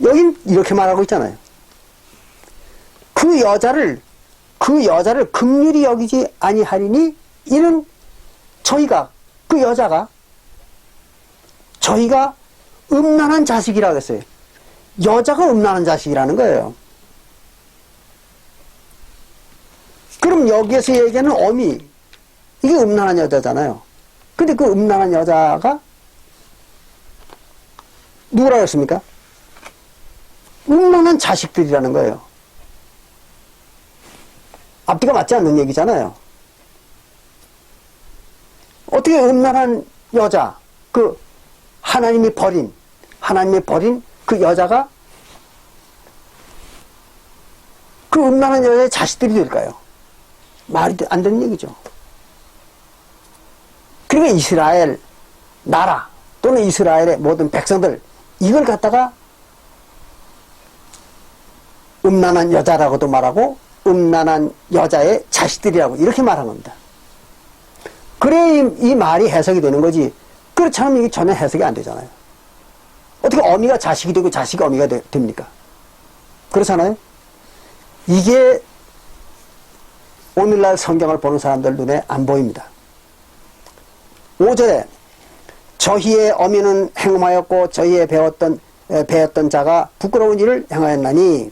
여긴 이렇게 말하고 있잖아요. 그 여자를 긍휼히 여기지 아니하리니 이는 저희가 그 여자가 저희가 음란한 자식이라고 했어요. 여자가 음란한 자식이라는 거예요. 그럼 여기에서 얘기하는 어미 이게 음란한 여자잖아요. 근데 그 음란한 여자가 누구라고 했습니까? 음란한 자식들이라는 거예요. 앞뒤가 맞지 않는 얘기잖아요. 어떻게 음란한 여자, 그 하나님이 버린 그 여자가 그 음란한 여자의 자식들이 될까요? 말이 안 되는 얘기죠. 그러니까 이스라엘 나라 또는 이스라엘의 모든 백성들 이걸 갖다가 음란한 여자라고도 말하고 음란한 여자의 자식들이라고 이렇게 말한 겁니다. 그래 이 말이 해석이 되는 거지. 그렇지 않으면 이게 전혀 해석이 안 되잖아요. 어떻게 어미가 자식이 되고 자식이 어미가 됩니까? 그렇잖아요. 이게 오늘날 성경을 보는 사람들 눈에 안 보입니다. 5절에 저희의 어미는 행음하였고 저희의 배웠던 자가 부끄러운 일을 행하였나니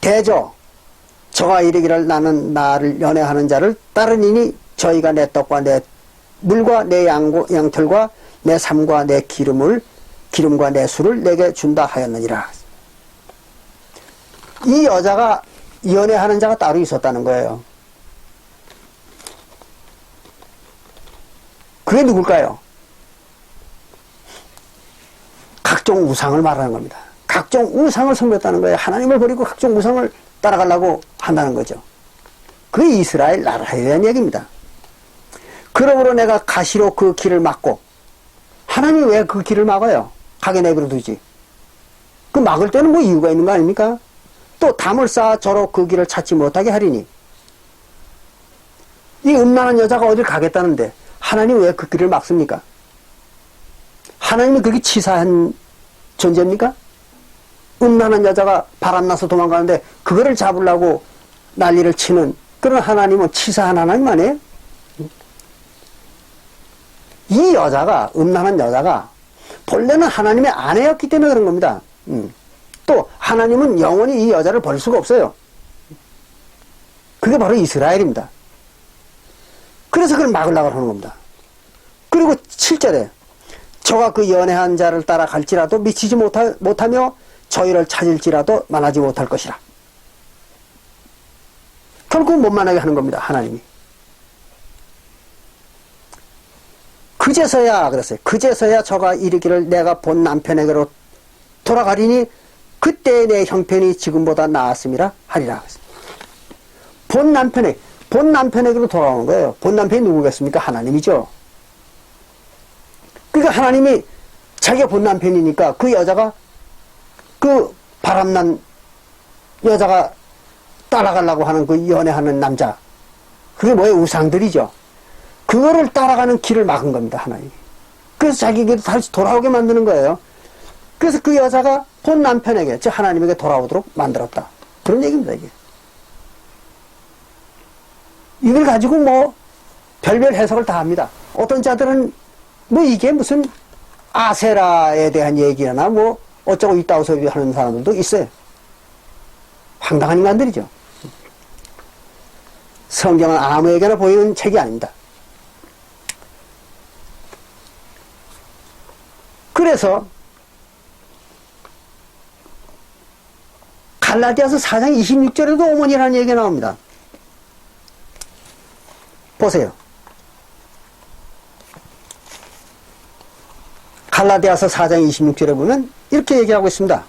대저 저가 이르기를 나는 나를 연애하는 자를 따르니니 저희가 내 떡과 내 물과 내 양털과 내 삶과 내 기름을 기름과 내 술을 내게 준다 하였느니라. 이 여자가 연애하는 자가 따로 있었다는 거예요. 그게 누굴까요? 각종 우상을 말하는 겁니다. 각종 우상을 섬겼다는 거예요. 하나님을 버리고 각종 우상을 따라가려고 한다는 거죠. 그게 이스라엘 나라에 대한 얘기입니다. 그러므로 내가 가시로 그 길을 막고, 하나님이 왜 그 길을 막아요? 가게 내버려 두지. 그 막을 때는 뭐 이유가 있는 거 아닙니까? 또 담을 쌓아 저로 그 길을 찾지 못하게 하리니. 이 음란한 여자가 어딜 가겠다는데 하나님 왜 그 길을 막습니까? 하나님은 그게 치사한 존재입니까? 음란한 여자가 바람나서 도망가는데 그거를 잡으려고 난리를 치는 그런 하나님은 치사한 하나님 아니에요? 이 여자가, 음란한 여자가 본래는 하나님의 아내였기 때문에 그런 겁니다. 또 하나님은 영원히 이 여자를 버릴 수가 없어요. 그게 바로 이스라엘입니다. 그래서 그걸 막으려고 하는 겁니다. 그리고 7절에 저가 그 연애한 자를 따라갈지라도 미치지 못하며 저희를 찾을지라도 만나지 못할 것이라. 결국 못 만나게 하는 겁니다. 하나님이. 그제서야 그랬어요. 그제서야 저가 이르기를 내가 본 남편에게로 돌아가리니 그때 내 형편이 지금보다 나았음이라 하리라. 본 남편에게로 돌아오는 거예요. 본 남편이 누구겠습니까? 하나님이죠. 그러니까 하나님이 자기가 본 남편이니까 그 여자가, 그 바람난 여자가 따라가려고 하는 그 연애하는 남자, 그게 뭐예요? 우상들이죠. 그거를 따라가는 길을 막은 겁니다. 하나님이. 그래서 자기에게도 다시 돌아오게 만드는 거예요. 그래서 그 여자가 본 남편에게, 즉 하나님에게 돌아오도록 만들었다. 그런 얘기입니다. 이게. 이걸 가지고 뭐 별별 해석을 다 합니다. 어떤 자들은 뭐 이게 무슨 아세라에 대한 얘기나 뭐 어쩌고 있다고 소리 하는 사람들도 있어요. 황당한 인간들이죠. 성경은 아무에게나 보이는 책이 아닙니다. 그래서 갈라디아서 4장 26절에도 어머니라는 얘기가 나옵니다. 보세요. 갈라디아서 4장 26절에 보면 이렇게 얘기하고 있습니다.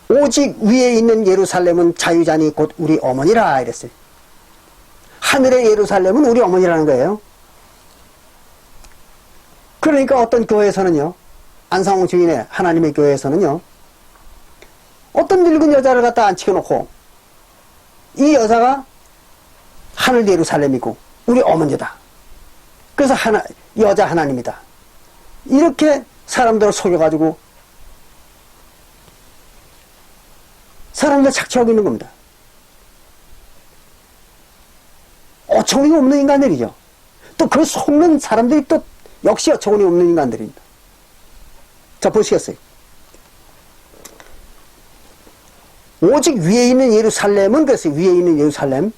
오직 위에 있는 예루살렘은 자유자니 곧 우리 어머니라 이랬어요. 하늘의 예루살렘은 우리 어머니라는 거예요. 그러니까 어떤 교회에서는요, 안상홍 주인의 하나님의 교회에서는요, 어떤 늙은 여자를 갖다 앉혀놓고 이 여자가 하늘 예루살렘이고 우리 어머니다. 그래서 여자 하나님이다. 이렇게 사람들을 속여가지고 사람들 착취하고 있는 겁니다. 어처구니 없는 인간들이죠. 또 그 속는 사람들이 또 역시 어처구니 없는 인간들입니다. 자, 보시겠어요? 오직 위에 있는 예루살렘은, 그래서 위에 있는 예루살렘,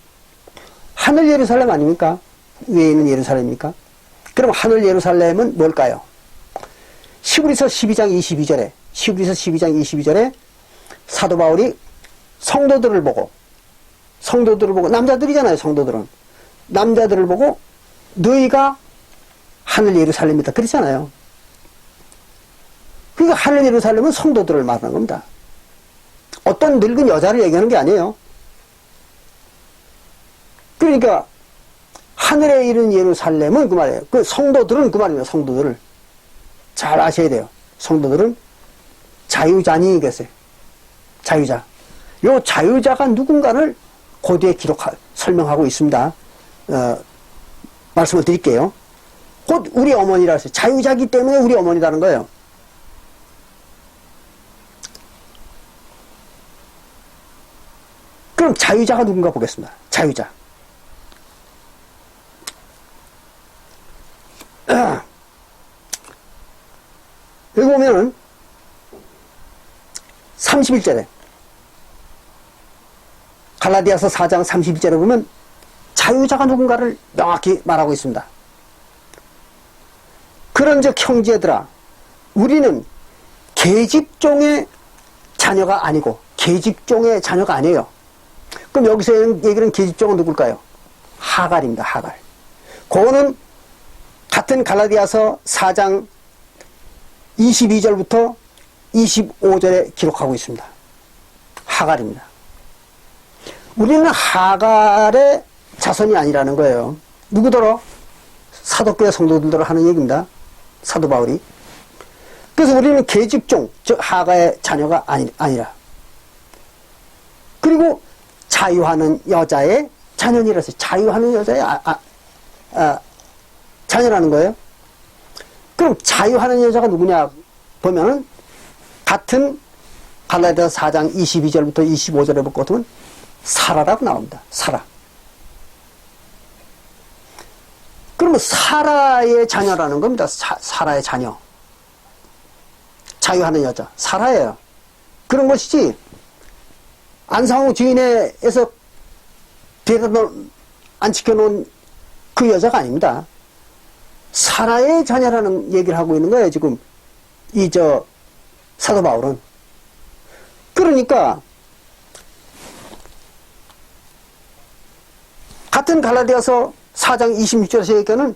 하늘 예루살렘 아닙니까? 위에 있는 예루살렘입니까? 그럼 하늘 예루살렘은 뭘까요? 히브리서 12장 22절에 사도 바울이 성도들을 보고 남자들이잖아요. 성도들은 남자들을 보고 너희가 하늘 예루살렘이다 그랬잖아요. 그러니까 하늘 예루살렘은 성도들을 말하는 겁니다. 어떤 늙은 여자를 얘기하는 게 아니에요. 그러니까 하늘에 이른 예루살렘은 그 말이에요. 그 성도들은 그 말이에요. 성도들을 잘 아셔야 돼요. 성도들은 자유자니 그랬어요. 자유자. 요 자유자가 누군가를 고대에 설명하고 있습니다. 말씀을 드릴게요. 곧 우리 어머니라 했어요. 자유자기 때문에 우리 어머니라는 거예요. 그럼 자유자가 누군가 보겠습니다. 자유자. 여기 보면은 31절에 갈라디아서 4장 31절에 보면 자유자가 누군가를 명확히 말하고 있습니다. 그런즉 형제들아 우리는 계집종의 자녀가 아니고 계집종의 자녀가 아니에요. 그럼 여기서 얘기하는 계집종은 누굴까요? 하갈입니다. 하갈. 그거는 같은 갈라디아서 4장 22절부터 25절에 기록하고 있습니다. 하갈입니다. 우리는 하갈의 자손이 아니라는 거예요. 누구더러? 사도교회 성도들더러 하는 얘기입니다. 사도 바울이. 그래서 우리는 계집종, 즉 하갈의 자녀가 아니라. 그리고 자유하는 여자의 자녀니라서 자유하는 여자의 자녀라는 거예요. 그럼 자유하는 여자가 누구냐 보면은 같은 갈라디아서 4장 22절부터 25절에 볼 것 같으면 사라라고 나옵니다. 사라. 그러면 사라의 자녀라는 겁니다. 사라의 자녀. 자유하는 여자. 사라예요. 그런 것이지 안상호 주인에서 안 지켜놓은 그 여자가 아닙니다. 사라의 자녀라는 얘기를 하고 있는 거예요. 지금 사도 바울은. 그러니까 같은 갈라디아서 4장 26절에서 얘기하는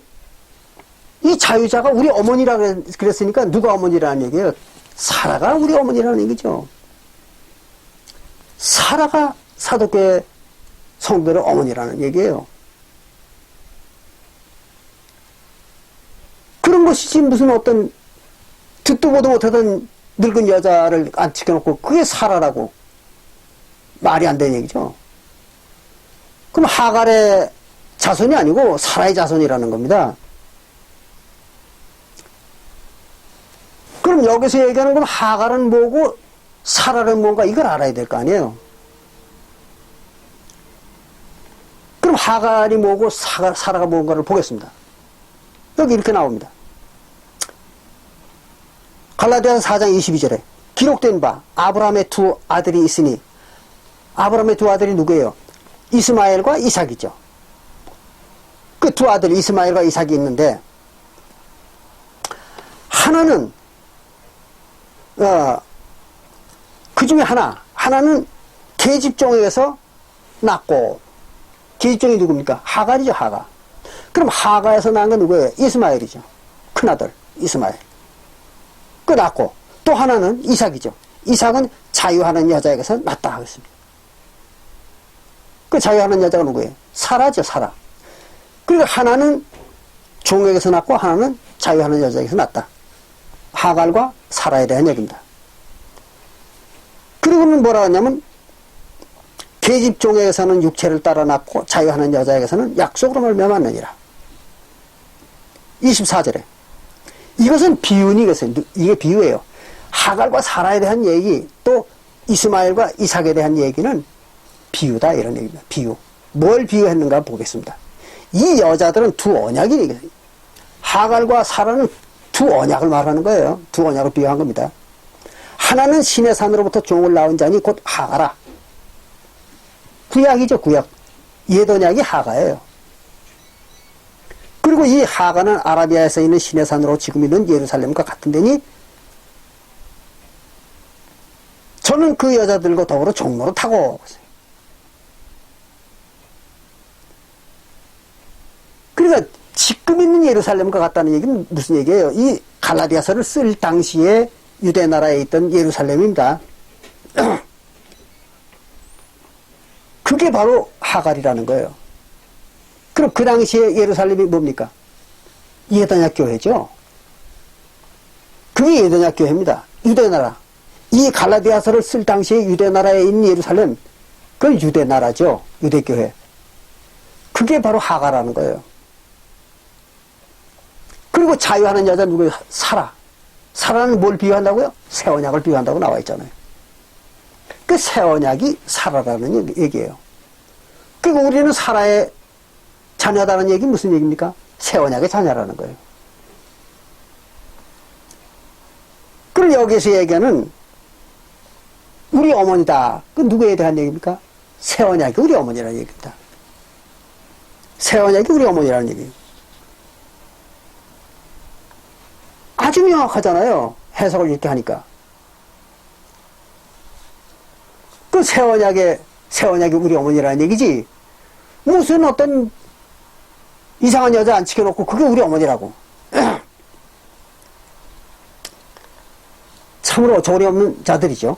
이 자유자가 우리 어머니라 그랬으니까 누가 어머니라는 얘기예요? 사라가 우리 어머니라는 얘기죠. 사라가 사도교회 성도들의 어머니라는 얘기예요. 그런 것이지 무슨 어떤 듣도 보도 못하던 늙은 여자를 안 지켜놓고 그게 사라라고 말이 안 되는 얘기죠. 그럼 하갈의 자손이 아니고 사라의 자손이라는 겁니다. 그럼 여기서 얘기하는 건 하갈은 뭐고 사라는 뭔가 이걸 알아야 될 거 아니에요. 그럼 하갈이 뭐고 사라가 뭔가를 보겠습니다. 여기 이렇게 나옵니다. 갈라디아서 4장 22절에 기록된 바 아브라함의 두 아들이 있으니 아브라함의 두 아들이 누구예요? 이스마엘과 이삭이죠. 그 두 아들 이스마엘과 이삭이 있는데 하나는 그 중에 하나는 계집종에서 낳고 계집종이 누굽니까? 하갈이죠. 하갈. 그럼 하갈에서 낳은 건 누구예요? 이스마엘이죠. 큰아들 이스마엘. 그 낳고 또 하나는 이삭이죠. 이삭은 자유하는 여자에게서 낳다 하겠습니다. 그 자유하는 여자가 누구예요? 사라죠. 사라. 그리고 하나는 종에게서 낳고 하나는 자유하는 여자에게서 낳다. 하갈과 사라에 대한 얘기입니다. 그리고는 뭐라 하냐면 계집종에게서는 육체를 따라 낳고 자유하는 여자에게서는 약속으로 말미암았느니라. 24절에 이것은 비유니겠어요. 이게 비유예요. 하갈과 사라에 대한 얘기 또 이스마엘과 이삭에 대한 얘기는 비유다 이런 얘기입니다. 비유. 뭘 비유했는가 보겠습니다. 이 여자들은 두 언약이 얘기해요. 하갈과 사라는 두 언약을 말하는 거예요. 두 언약을 비유한 겁니다. 하나는 신의 산으로부터 종을 낳은 자니 곧 하가라. 구약이죠. 구약. 옛 언약이 하가예요. 그리고 이 하가는 아라비아에서 있는 신의 산으로 지금 있는 예루살렘과 같은 데니 저는 그 여자들과 더불어 종로를 타고 그러니까 지금 있는 예루살렘과 같다는 얘기는 무슨 얘기예요? 이 갈라디아서를 쓸 당시에 유대 나라에 있던 예루살렘입니다. 그게 바로 하갈이라는 거예요. 그럼 그 당시에 예루살렘이 뭡니까? 예언약 교회죠. 그게 예언약 교회입니다. 유대 나라. 이 갈라디아서를 쓸 당시에 유대 나라에 있는 예루살렘, 그건 유대 나라죠. 유대 교회. 그게 바로 하갈이라는 거예요. 그리고 자유하는 여자 누구예요? 사라. 사라는 뭘 비유한다고요? 새 언약을 비유한다고 나와 있잖아요. 그 새 언약이 사라라는 얘기예요. 그리고 우리는 사라의 자녀다라는 얘기 무슨 얘기입니까? 새 언약의 자녀라는 거예요. 그럼 여기서 얘기하는 우리 어머니다. 그 누구에 대한 얘기입니까? 새 언약이 우리 어머니라는 얘기입니다. 새 언약이 우리 어머니라는 얘기예요. 아주 명확하잖아요. 해석을 이렇게 하니까 그 새언약이 우리 어머니라는 얘기지 무슨 어떤 이상한 여자 안 시켜놓고 그게 우리 어머니라고. 참으로 어처구니 없는 자들이죠.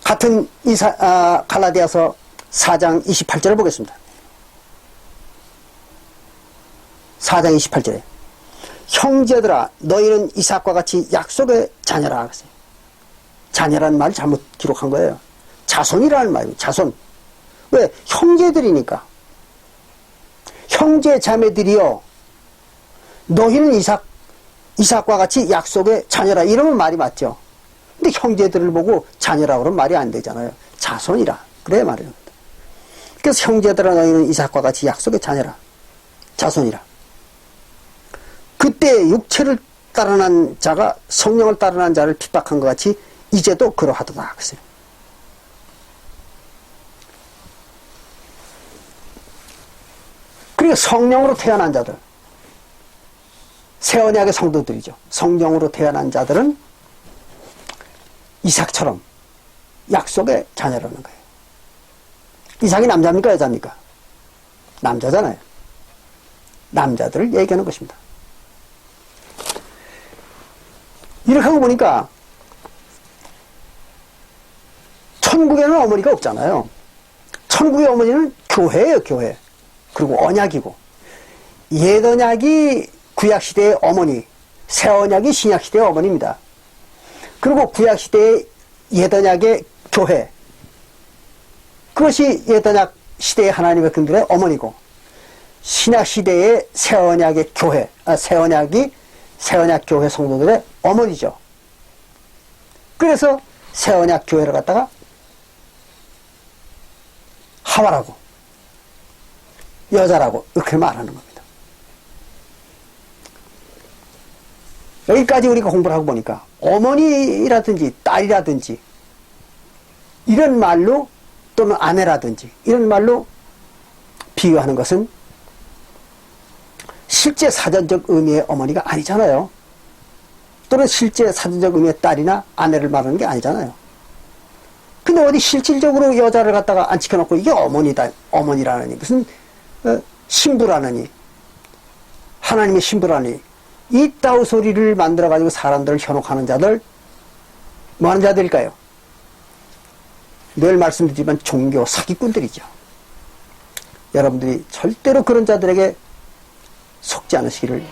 같은 갈라디아서 4장 28절을 보겠습니다. 4장 28절에 형제들아 너희는 이삭과 같이 약속의 자녀라. 자녀라는 말을 잘못 기록한 거예요. 자손이라는 말이에요. 자손. 왜? 형제들이니까. 형제 자매들이여 너희는 이삭과 같이 약속의 자녀라. 이러면 말이 맞죠. 근데 형제들을 보고 자녀라고 그러면 말이 안 되잖아요. 자손이라. 그래야 말이에요. 그래서 형제들아 너희는 이삭과 같이 약속의 자녀라. 자손이라. 그때 육체를 따르는 자가 성령을 따르는 자를 핍박한 것 같이 이제도 그러하도다. 그랬어요. 그리고 성령으로 태어난 자들, 새 언약의 성도들이죠. 성령으로 태어난 자들은 이삭처럼 약속의 자녀라는 거예요. 이삭이 남자입니까 여자입니까? 남자잖아요. 남자들을 얘기하는 것입니다. 이렇게 하고 보니까 천국에는 어머니가 없잖아요. 천국의 어머니는 교회예요. 교회. 그리고 언약이고 옛 언약이 구약시대의 어머니, 새 언약이 신약시대의 어머니입니다. 그리고 구약시대의 옛 언약의 교회, 그것이 옛 언약 시대의 하나님의 백성들의 어머니고 신약시대의 새 언약의 교회, 새 언약 교회 성도들의 어머니죠. 그래서 새 언약 교회를 갖다가 하와라고 여자라고 이렇게 말하는 겁니다. 여기까지 우리가 공부를 하고 보니까 어머니라든지 딸이라든지 이런 말로 또는 아내라든지 이런 말로 비유하는 것은 실제 사전적 의미의 어머니가 아니잖아요. 또는 실제 사전적 의미의 딸이나 아내를 말하는 게 아니잖아요. 근데 어디 실질적으로 여자를 갖다가 안 지켜놓고 이게 어머니라느니 무슨 신부라느니 하나님의 신부라니 이따위 소리를 만들어가지고 사람들을 현혹하는 자들 뭐 하는 자들일까요? 늘 말씀드리지만 종교 사기꾼들이죠. 여러분들이 절대로 그런 자들에게 속지 않으시기를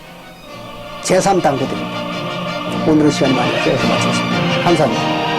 제3당부드립니다. 오늘은 시간이 많이 없어서 마치겠습니다. 감사합니다.